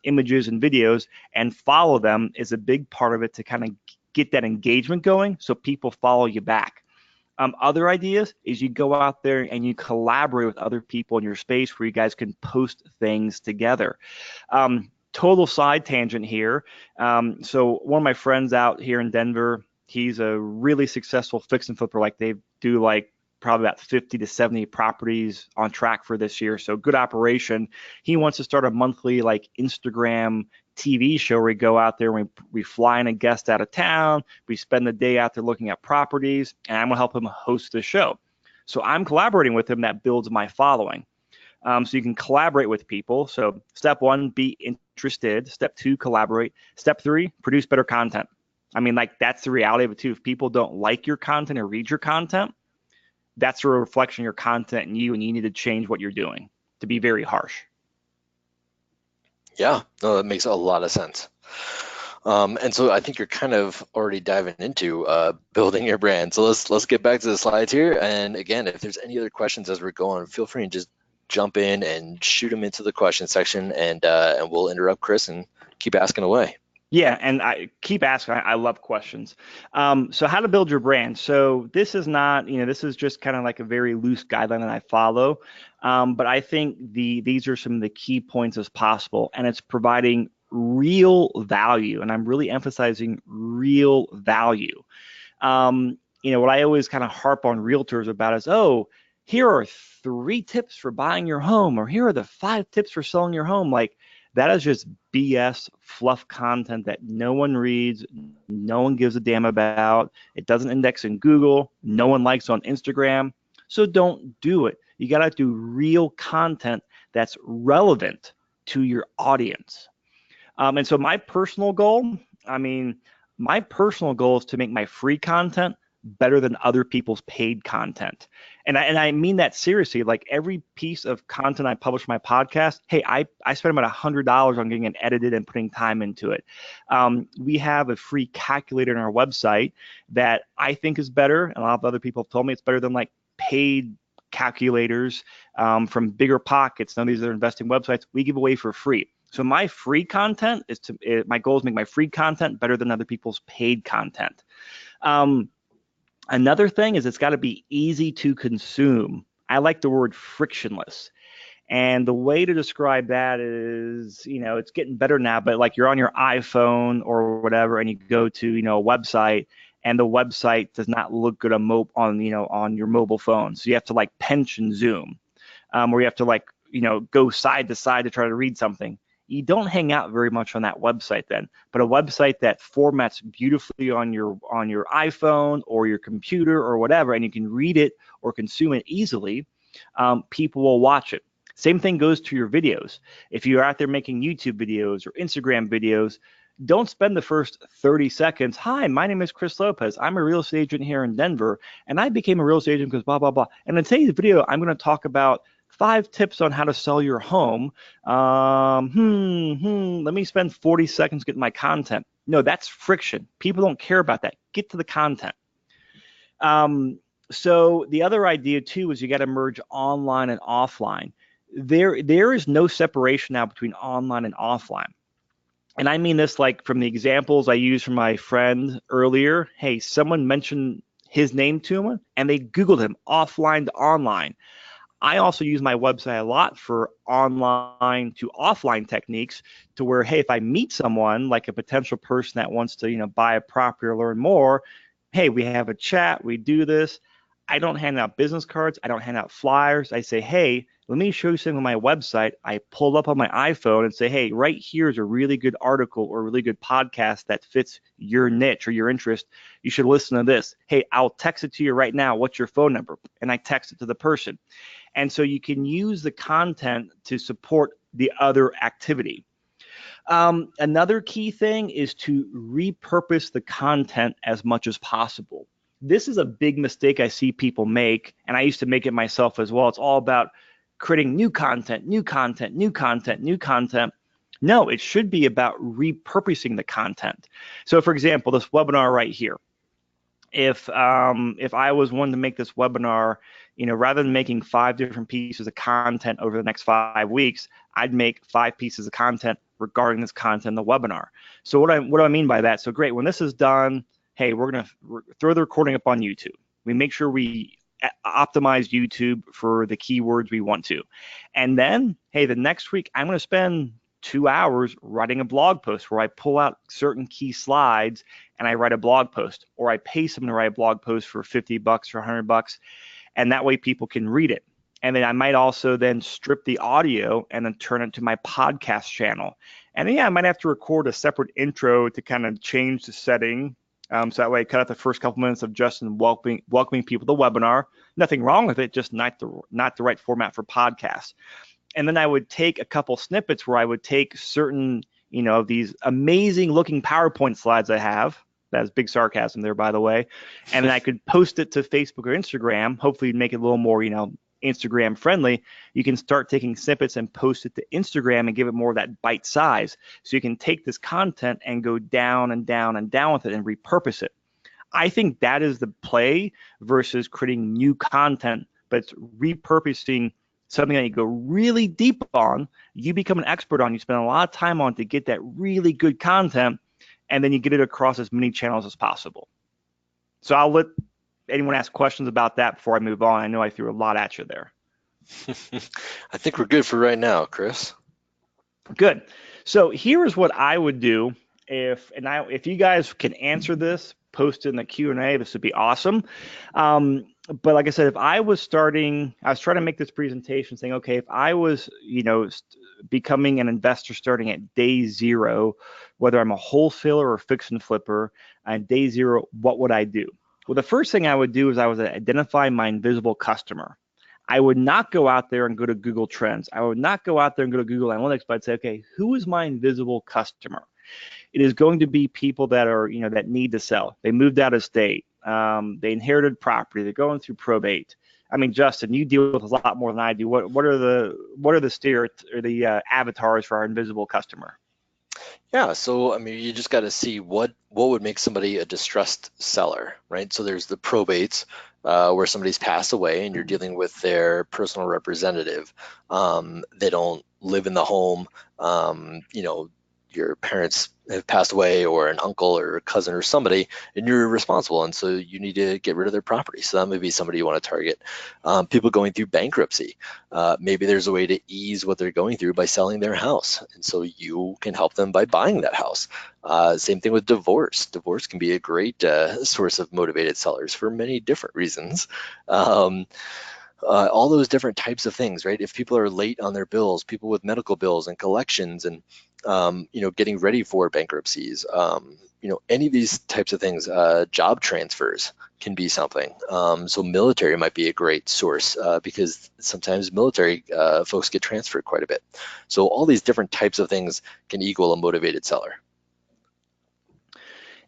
S2: images and videos and follow them is a big part of it to kind of get that engagement going so people follow you back. Other ideas is you go out there and you collaborate with other people in your space where you guys can post things together. Total side tangent here. So one of my friends out here in Denver, he's a really successful fix and flipper. Like they do like probably about 50 to 70 properties on track for this year. So good operation. He wants to start a monthly like Instagram TV show where we go out there and we fly in a guest out of town. We spend the day out there looking at properties, and I'm going to help him host the show. So I'm collaborating with him. That builds my following. So you can collaborate with people. So step 1, be interested. Step 2, collaborate. Step 3, produce better content. I mean, like that's the reality of it too. If people don't like your content or read your content, that's a reflection of your content and you need to change what you're doing, to be very harsh.
S1: Yeah, no, that makes a lot of sense. And so I think you're kind of already diving into building your brand. So let's get back to the slides here. And again, if there's any other questions as we're going, feel free and just jump in and shoot them into the question section, and we'll interrupt Chris and keep asking away.
S2: Yeah, and I keep asking. I love questions. So how to build your brand. So this is not, this is just kind of like a very loose guideline that I follow. But I think these are some of the key points as possible, and it's providing real value. And I'm really emphasizing real value. What I always kind of harp on realtors about is, oh, here are 3 tips for buying your home, or here are the 5 tips for selling your home. Like, that is just BS fluff content that no one reads, no one gives a damn about. It doesn't index in Google, no one likes on Instagram. So don't do it. You got to do real content that's relevant to your audience. And so my personal goal is to make my free content better than other people's paid content. And I mean that seriously. Like every piece of content I publish on my podcast, hey, I spend about $100 on getting it edited and putting time into it. We have a free calculator on our website that I think is better, and a lot of other people have told me it's better than like paid calculators from Bigger Pockets. None of these are investing websites we give away for free. So my free content is my goal is to make my free content better than other people's paid content. Another thing is it's got to be easy to consume. I like the word frictionless. And the way to describe that is, it's getting better now, but like you're on your iPhone or whatever, and you go to, a website, and the website does not look good on your mobile phone. So you have to like pinch and zoom, or you have to like, go side to side to try to read something. You don't hang out very much on that website then. But a website that formats beautifully on your iPhone or your computer or whatever, and you can read it or consume it easily, people will watch it. Same thing goes to your videos. If you're out there making YouTube videos or Instagram videos, don't spend the first 30 seconds. Hi, my name is Chris Lopez. I'm a real estate agent here in Denver, and I became a real estate agent because blah, blah, blah. And in today's video, I'm going to talk about 5 tips on how to sell your home. Let me spend 40 seconds getting my content. No, that's friction. People don't care about that. Get to the content. So the other idea too is you got to merge online and offline. There is no separation now between online and offline. And I mean this like from the examples I used from my friend earlier. Hey, someone mentioned his name to him and they Googled him offline to online. I also use my website a lot for online to offline techniques to where, hey, if I meet someone like a potential person that wants to, buy a property or learn more, hey, we have a chat, we do this. I don't hand out business cards. I don't hand out flyers. I say, hey, let me show you something on my website. I pull up on my iPhone and say, hey, right here is a really good article or a really good podcast that fits your niche or your interest. You should listen to this. Hey, I'll text it to you right now. What's your phone number? And I text it to the person. And so you can use the content to support the other activity. Another key thing is to repurpose the content as much as possible. This is a big mistake I see people make, and I used to make it myself as well. It's all about creating new content, new content, new content, new content. No, it should be about repurposing the content. So for example, this webinar right here, if I was wanting to make this webinar, rather than making 5 different pieces of content over the next 5 weeks, I'd make 5 pieces of content regarding this content in the webinar. So what do I mean by that? So great, when this is done, hey, we're gonna throw the recording up on YouTube. We make sure we optimize YouTube for the keywords we want to. And then, hey, the next week, I'm gonna spend 2 hours writing a blog post where I pull out certain key slides and I write a blog post, or I pay someone to write a blog post for $50 or $100, and that way people can read it. And then I might also then strip the audio and then turn it to my podcast channel. And then, yeah, I might have to record a separate intro to kind of change the setting. So that way I cut out the first couple minutes of Justin welcoming people to the webinar. Nothing wrong with it, just not the right format for podcasts. And then I would take a couple snippets where I would take certain, these amazing looking PowerPoint slides I have. That's big sarcasm there, by the way. And then I could post it to Facebook or Instagram, hopefully make it a little more, Instagram friendly. You can start taking snippets and post it to Instagram and give it more of that bite size. So you can take this content and go down and down and down with it and repurpose it. I think that is the play versus creating new content, but it's repurposing something that you go really deep on, you become an expert on, you spend a lot of time on to get that really good content, and then you get it across as many channels as possible. So I'll let anyone ask questions about that before I move on. I know I threw a lot at you there.
S1: I think we're good for right now, Chris.
S2: Good. So here's what I would do if you guys can answer this, post it in the Q&A. This would be awesome. But like I said, if I was trying to make this presentation saying, okay, if I was, becoming an investor starting at day 0, whether I'm a wholesaler or fix and flipper, on day 0, what would I do? Well, the first thing I would do is I would identify my invisible customer. I would not go out there and go to Google Trends. I would not go out there and go to Google Analytics, but I'd say, okay, who is my invisible customer? It is going to be people that are, that need to sell. They moved out of state. They inherited property. They're going through probate. I mean, Justin, you deal with a lot more than I do. What are the avatars for our invisible customer?
S1: Yeah, so I mean, you just got to see what would make somebody a distressed seller, right? So there's the probates. where somebody's passed away and you're dealing with their personal representative. They don't live in the home. Your parents have passed away, or an uncle or a cousin or somebody, and you're responsible, and so you need to get rid of their property. So that may be somebody you want to target. People going through bankruptcy. Maybe there's a way to ease what they're going through by selling their house, and so you can help them by buying that house. Same thing with divorce. Divorce can be a great source of motivated sellers for many different reasons. All those different types of things, right? If people are late on their bills, people with medical bills and collections, and getting ready for bankruptcies, any of these types of things, job transfers can be something. So military might be a great source because sometimes military folks get transferred quite a bit. So all these different types of things can equal a motivated seller.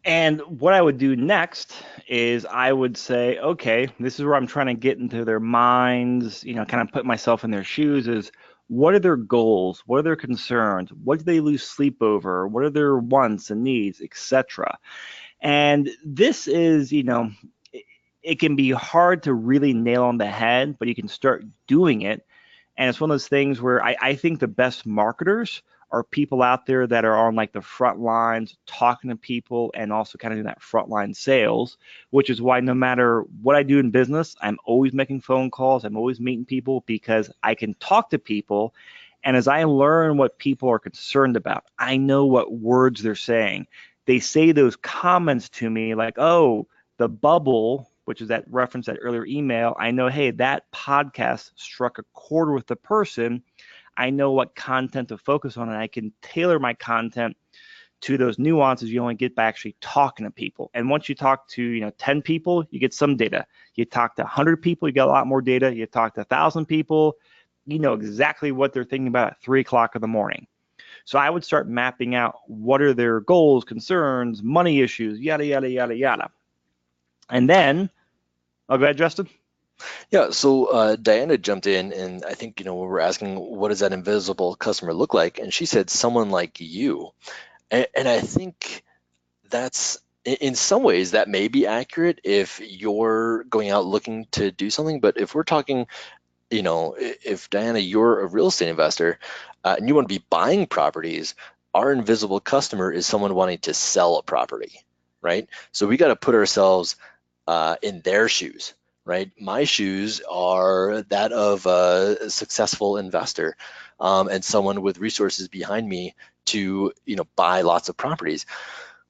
S2: And what I would do next is I would say, okay, this is where I'm trying to get into their minds, kind of put myself in their shoes, is what are their goals? What are their concerns? What do they lose sleep over? What are their wants and needs, etc.? And this is, it can be hard to really nail on the head, but you can start doing it. And it's one of those things where I think the best marketers are people out there that are on like the front lines, talking to people, and also kind of doing that frontline sales, which is why no matter what I do in business, I'm always making phone calls. I'm always meeting people because I can talk to people. And as I learn what people are concerned about, I know what words they're saying. They say those comments to me like, oh, the bubble, which is that reference, that earlier email. I know, hey, that podcast struck a chord with the person. I know what content to focus on, and I can tailor my content to those nuances you only get by actually talking to people. And once you talk to 10 people, you get some data. You talk to 100 people, you get a lot more data. You talk to 1,000 people, you know exactly what they're thinking about at 3 o'clock in the morning. So I would start mapping out what are their goals, concerns, money issues, yada, yada, yada, yada. And then, I'll go ahead, Justin.
S1: Yeah, so Diana jumped in, and I think, when we're asking what does that invisible customer look like, and she said someone like you. And I think that's, in some ways, that may be accurate if you're going out looking to do something. But if we're talking, if Diana, you're a real estate investor and you want to be buying properties, our invisible customer is someone wanting to sell a property, right? So we got to put ourselves in their shoes, right? My shoes are that of a successful investor and someone with resources behind me to, buy lots of properties.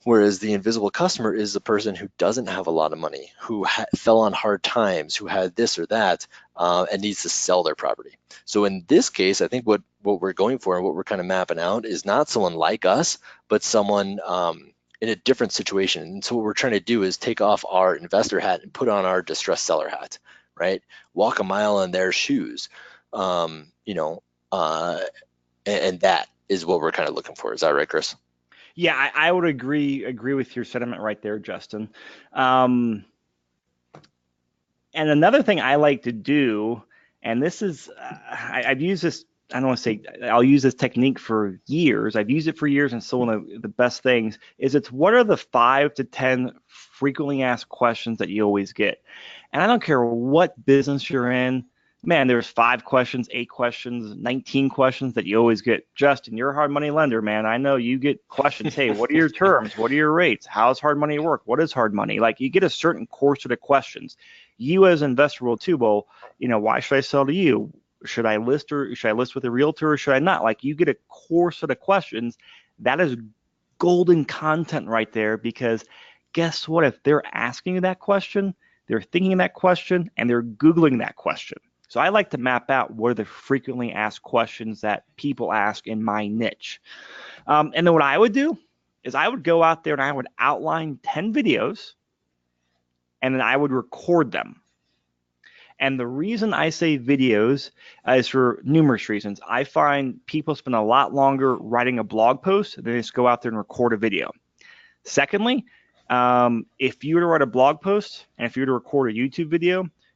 S1: Whereas the invisible customer is the person who doesn't have a lot of money, who fell on hard times, who had this or that, and needs to sell their property. So in this case, I think what we're going for and what we're kind of mapping out is not someone like us, but someone in a different situation. And so what we're trying to do is take off our investor hat and put on our distressed seller hat, right? Walk a mile in their shoes, and that is what we're kind of looking for. Is that right, Chris?
S2: Yeah, I would agree with your sentiment right there, Justin. And another thing I like to do, and this is, I've used this, I don't want to say, I'll use this technique for years. I've used it for years, and so one of the best things is it's what are the 5 to 10 frequently asked questions that you always get? And I don't care what business you're in, man, there's 5 questions, 8 questions, 19 questions that you always get. Justin, you're a hard money lender, man. I know you get questions. Hey, what are your terms? What are your rates? How's hard money work? What is hard money? Like, you get a certain course of the questions. You as an investor will too. Well, why should I sell to you? Should I list with a realtor or should I not? Like, you get a course of the questions. That is golden content right there, because guess what? If they're asking you that question, they're thinking that question, and they're Googling that question. So I like to map out what are the frequently asked questions that people ask in my niche. And then what I would do is I would go out there and I would outline 10 videos, and then I would record them. And the reason I say videos is for numerous reasons. I find people spend a lot longer writing a blog post than they just go out there and record a video. Secondly, if you were to write a blog post and if you were to record a YouTube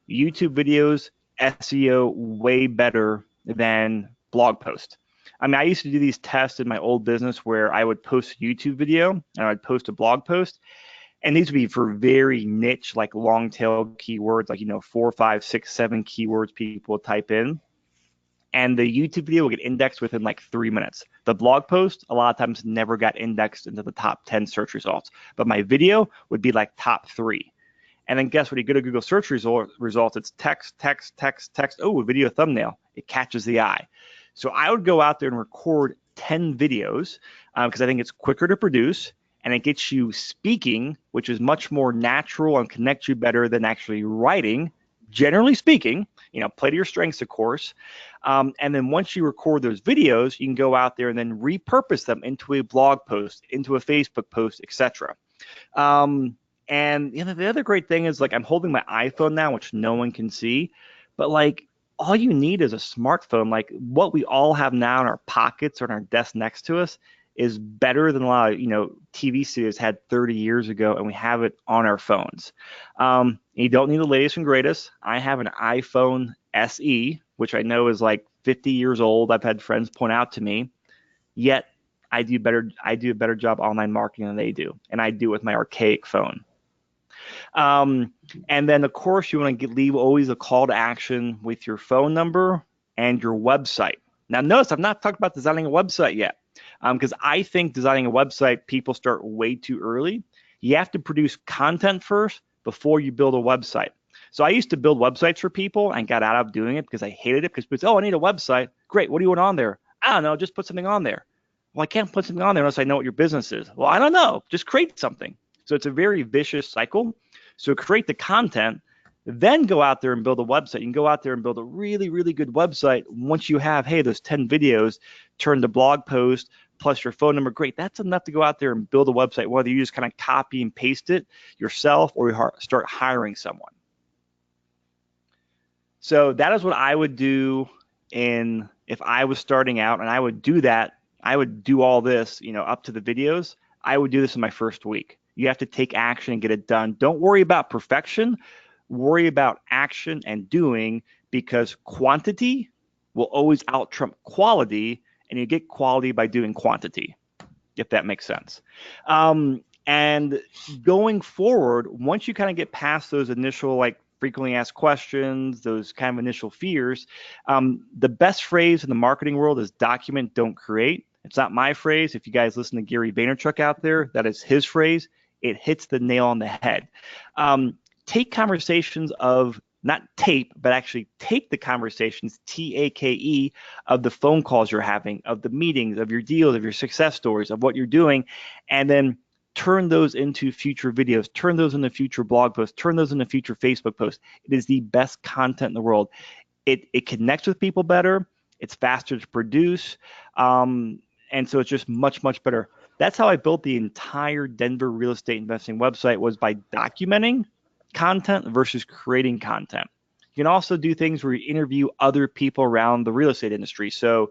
S2: videos SEO way better than blog post. I mean, I used to do these tests in my old business where I would post a YouTube video and I would post a blog post. And these would be for very niche, like long tail keywords, like, 4, 5, 6, 7 keywords people type in. And the YouTube video will get indexed within like 3 minutes. The blog post, a lot of times, never got indexed into the top 10 search results. But my video would be like top 3. And then guess what? You go to Google search results, it's text, text, text, text. Oh, video thumbnail. It catches the eye. So I would go out there and record 10 videos because I think it's quicker to produce and it gets you speaking, which is much more natural and connects you better than actually writing, generally speaking. Play to your strengths, of course. And then once you record those videos, you can go out there and then repurpose them into a blog post, into a Facebook post, etc. And the other great thing is, like, I'm holding my iPhone now, which no one can see, but like all you need is a smartphone. Like what we all have now in our pockets or on our desk next to us is better than a lot of TV studios had 30 years ago, and we have it on our phones. You don't need the latest and greatest. I have an iPhone SE, which I know is like 50 years old. I've had friends point out to me, yet I do a better job online marketing than they do, and I do it with my archaic phone. And then, of course, you want to leave always a call to action with your phone number and your website. Now, notice I've not talked about designing a website yet, because I think designing a website, people start way too early. You have to produce content first before you build a website. So I used to build websites for people and got out of doing it because I hated it, because people say, oh, I need a website. Great. What do you want on there? I don't know. Just put something on there. Well, I can't put something on there unless I know what your business is. Well, I don't know. Just create something. So it's a very vicious cycle. So create the content, then go out there and build a website. You can go out there and build a really, really good website. Once you have, hey, those 10 videos turned to blog post plus your phone number, great. That's enough to go out there and build a website, whether you just kind of copy and paste it yourself or you start hiring someone. So that is what I would do if I was starting out, and I would do that. I would do all this, up to the videos. I would do this in my first week. You have to take action and get it done. Don't worry about perfection. Worry about action and doing, because quantity will always out-trump quality, and you get quality by doing quantity, if that makes sense. And going forward, once you kind of get past those initial, like, frequently asked questions, those kind of initial fears, the best phrase in the marketing world is document, don't create. It's not my phrase. If you guys listen to Gary Vaynerchuk out there, that is his phrase. It hits the nail on the head. Take conversations of, not tape, but actually take the conversations, TAKE, of the phone calls you're having, of the meetings, of your deals, of your success stories, of what you're doing, and then turn those into future videos, turn those into future blog posts, turn those into future Facebook posts. It is the best content in the world. It connects with people better. It's faster to produce. And so it's just much, much better. That's how I built the entire Denver real estate investing website, was by documenting content versus creating content. You can also do things where you interview other people around the real estate industry. So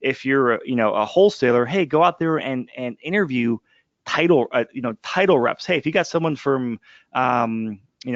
S2: if you're a wholesaler, hey, go out there and interview title reps. Hey, if you got someone from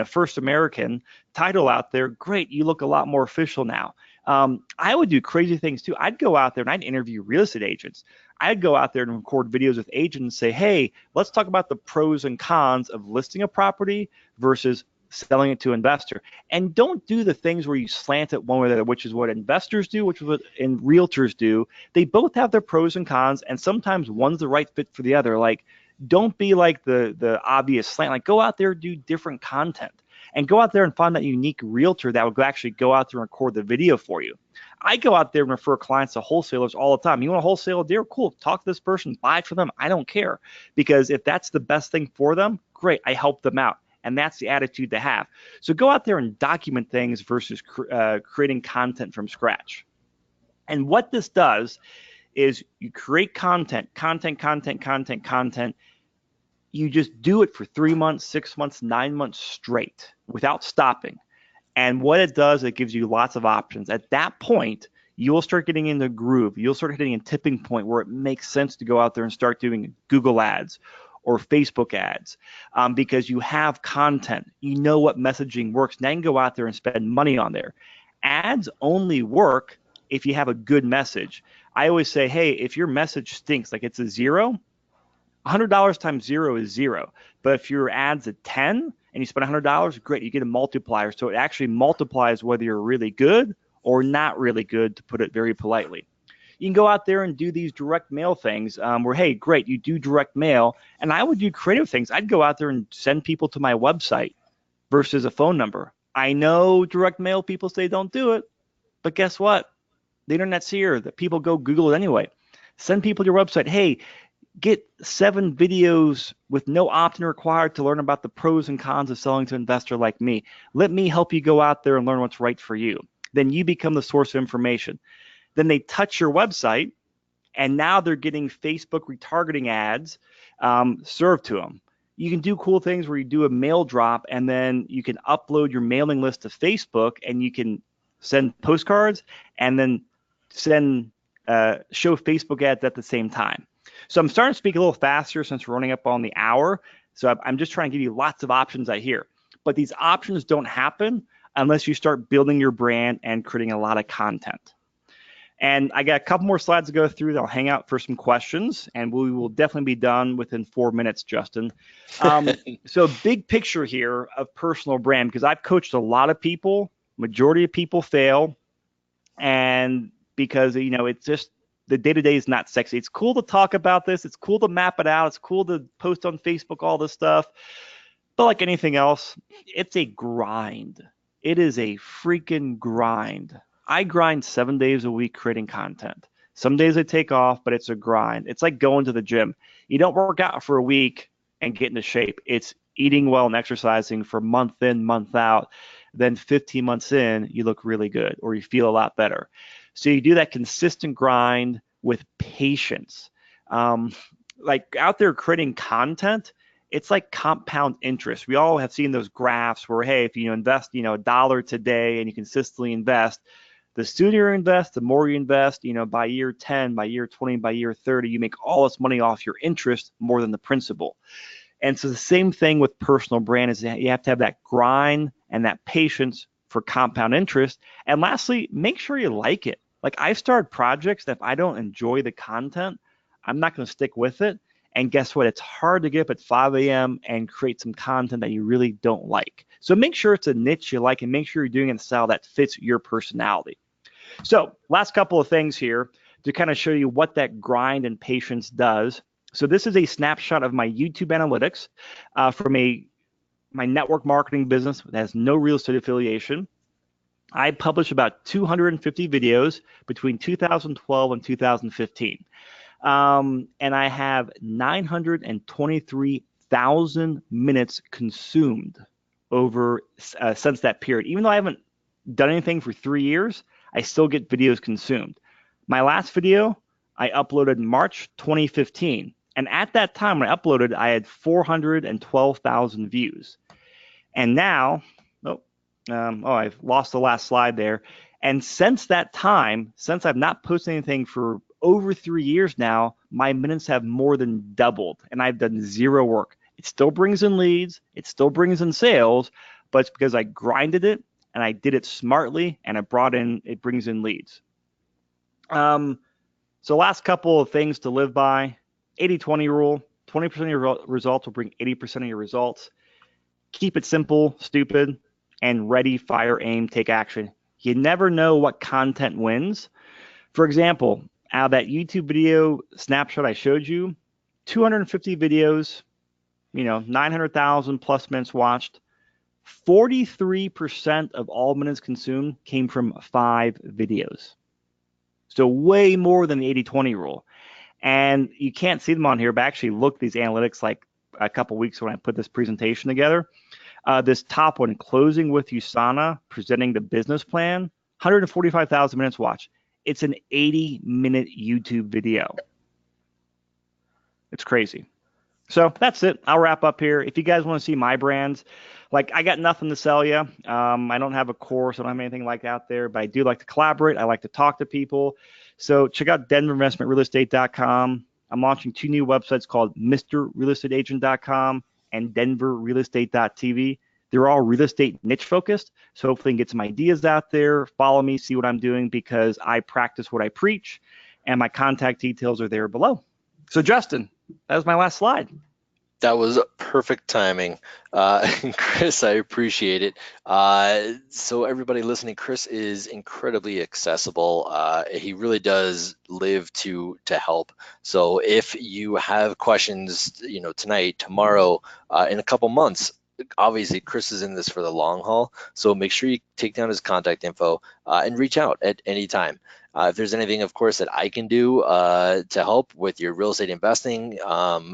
S2: First American Title out there, great, you look a lot more official now. I would do crazy things too. I'd go out there and I'd interview real estate agents. I'd go out there and record videos with agents and say, hey, let's talk about the pros and cons of listing a property versus selling it to an investor. And don't do the things where you slant it one way or the other, which is what investors do, which is what realtors do. They both have their pros and cons, and sometimes one's the right fit for the other. Like, don't be like the obvious slant. Like, go out there, do different content, and go out there and find that unique realtor that will actually go out there and record the video for you. I go out there and refer clients to wholesalers all the time. You want to wholesale a deal? Cool. Talk to this person, buy it for them. I don't care, because if that's the best thing for them, great. I help them out. And that's the attitude to have. So go out there and document things versus creating content from scratch. And what this does is you create content. You just do it for 3 months, 6 months, 9 months straight without stopping. And what it does, it gives you lots of options. At that point, you'll start getting in the groove. You'll start hitting a tipping point where it makes sense to go out there and start doing Google ads or Facebook ads, because you have content. You know what messaging works. Now you can go out there and spend money on there. Ads only work if you have a good message. I always say, hey, if your message stinks, like it's a 0, $100 times 0 is 0. But if your ad's at 10 and you spend $100, great, you get a multiplier. So it actually multiplies whether you're really good or not really good, to put it very politely. You can go out there and do these direct mail things where, hey, great, you do direct mail. And I would do creative things. I'd go out there and send people to my website versus a phone number. I know direct mail people say don't do it, but guess what? The internet's here. The people go Google it anyway. Send people to your website. Hey, get 7 videos with no opt-in required to learn about the pros and cons of selling to an investor like me. Let me help you go out there and learn what's right for you. Then you become the source of information. Then they touch your website, and now they're getting Facebook retargeting ads served to them. You can do cool things where you do a mail drop, and then you can upload your mailing list to Facebook, and you can send postcards and then send show Facebook ads at the same time. So I'm starting to speak a little faster since we're running up on the hour. So I'm just trying to give you lots of options out here. But these options don't happen unless you start building your brand and creating a lot of content. And I got a couple more slides to go through that I'll hang out for some questions, and we will definitely be done within 4 minutes, Justin. So big picture here of personal brand, because I've coached a lot of people, majority of people fail, and because, you know, it's just the day-to-day is not sexy. It's cool to talk about this. It's cool to map it out. It's cool to post on Facebook, all this stuff. But like anything else, it's a grind. It is a freaking grind. I grind 7 days a week creating content. Some days I take off, but it's a grind. It's like going to the gym. You don't work out for a week and get into shape. It's eating well and exercising for month in, month out. Then 15 months in, you look really good, or you feel a lot better. So you do that consistent grind with patience. Like out there creating content, it's like compound interest. We all have seen those graphs where, hey, if you invest, $1 today and you consistently invest, the sooner you invest, the more you invest, by year 10, by year 20, by year 30, you make all this money off your interest more than the principal. And so the same thing with personal brand is that you have to have that grind and that patience for compound interest. And lastly, make sure you like it. Like I've started projects that if I don't enjoy the content, I'm not going to stick with it. And guess what? It's hard to get up at 5 a.m. and create some content that you really don't like. So make sure it's a niche you like, and make sure you're doing it in a style that fits your personality. So last couple of things here to kind of show you what that grind and patience does. So this is a snapshot of my YouTube analytics from my network marketing business that has no real estate affiliation. I published about 250 videos between 2012 and 2015. And I have 923,000 minutes consumed over since that period. Even though I haven't done anything for 3 years, I still get videos consumed. My last video I uploaded March 2015. And at that time when I uploaded, I had 412,000 views. And now, I've lost the last slide there. And since that time, since I've not posted anything for over 3 years now, my minutes have more than doubled, and I've done zero work. It still brings in leads, it still brings in sales, but it's because I grinded it and I did it smartly, and it brings in leads. So last couple of things to live by: 80-20 rule. 20% of your results will bring 80% of your results. Keep it simple, stupid, and ready, fire, aim, take action. You never know what content wins. For example, out of that YouTube video snapshot I showed you, 250 videos, 900,000 plus minutes watched. 43% of all minutes consumed came from 5 videos. So way more than the 80-20 rule. And you can't see them on here, but actually look at these analytics like a couple weeks when I put this presentation together. This top one, Closing with USANA, presenting the business plan, 145,000 minutes watched. It's an 80-minute YouTube video. It's crazy. So that's it. I'll wrap up here. If you guys want to see my brands, like I got nothing to sell you. I don't have a course. I don't have anything like that out there, but I do like to collaborate. I like to talk to people. So check out denverinvestmentrealestate.com. I'm launching 2 new websites called MrRealEstateAgent.com and DenverRealEstate.tv. They're all real estate niche focused. So hopefully you can get some ideas out there. Follow me, see what I'm doing, because I practice what I preach, and my contact details are there below. So Justin, That was my last slide.
S1: That was perfect timing. Chris, I appreciate it. So everybody listening, Chris is incredibly accessible. He really does live to help. So if you have questions, tonight, tomorrow, in a couple months, obviously Chris is in this for the long haul. So make sure you take down his contact info and reach out at any time. If there's anything, of course, that I can do to help with your real estate investing,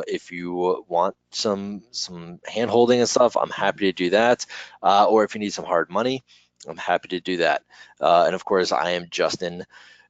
S1: if you want some hand holding and stuff, I'm happy to do that. Or if you need some hard money, I'm happy to do that. And of course, I am Justin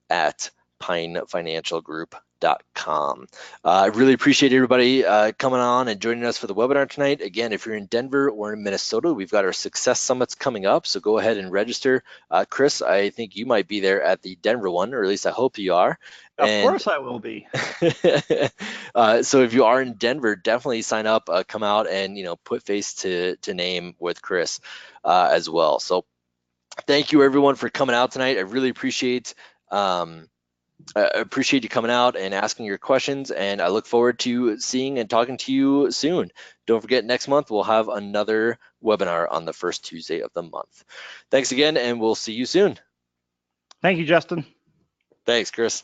S1: at pinefinancialgroup.com. I really appreciate everybody coming on and joining us for the webinar tonight. Again, if you're in Denver or in Minnesota, we've got our Success Summits coming up, so go ahead and register. Chris, I think you might be there at the Denver one, or at least I hope you are.
S2: Of
S1: And
S2: course I will be.
S1: so if you are in Denver, definitely sign up, come out and put face to name with Chris as well. So thank you everyone for coming out tonight. I really appreciate you coming out and asking your questions, and I look forward to seeing and talking to you soon. Don't forget, next month we'll have another webinar on the first Tuesday of the month. Thanks again, and we'll see you soon.
S2: Thank you, Justin.
S1: Thanks, Chris.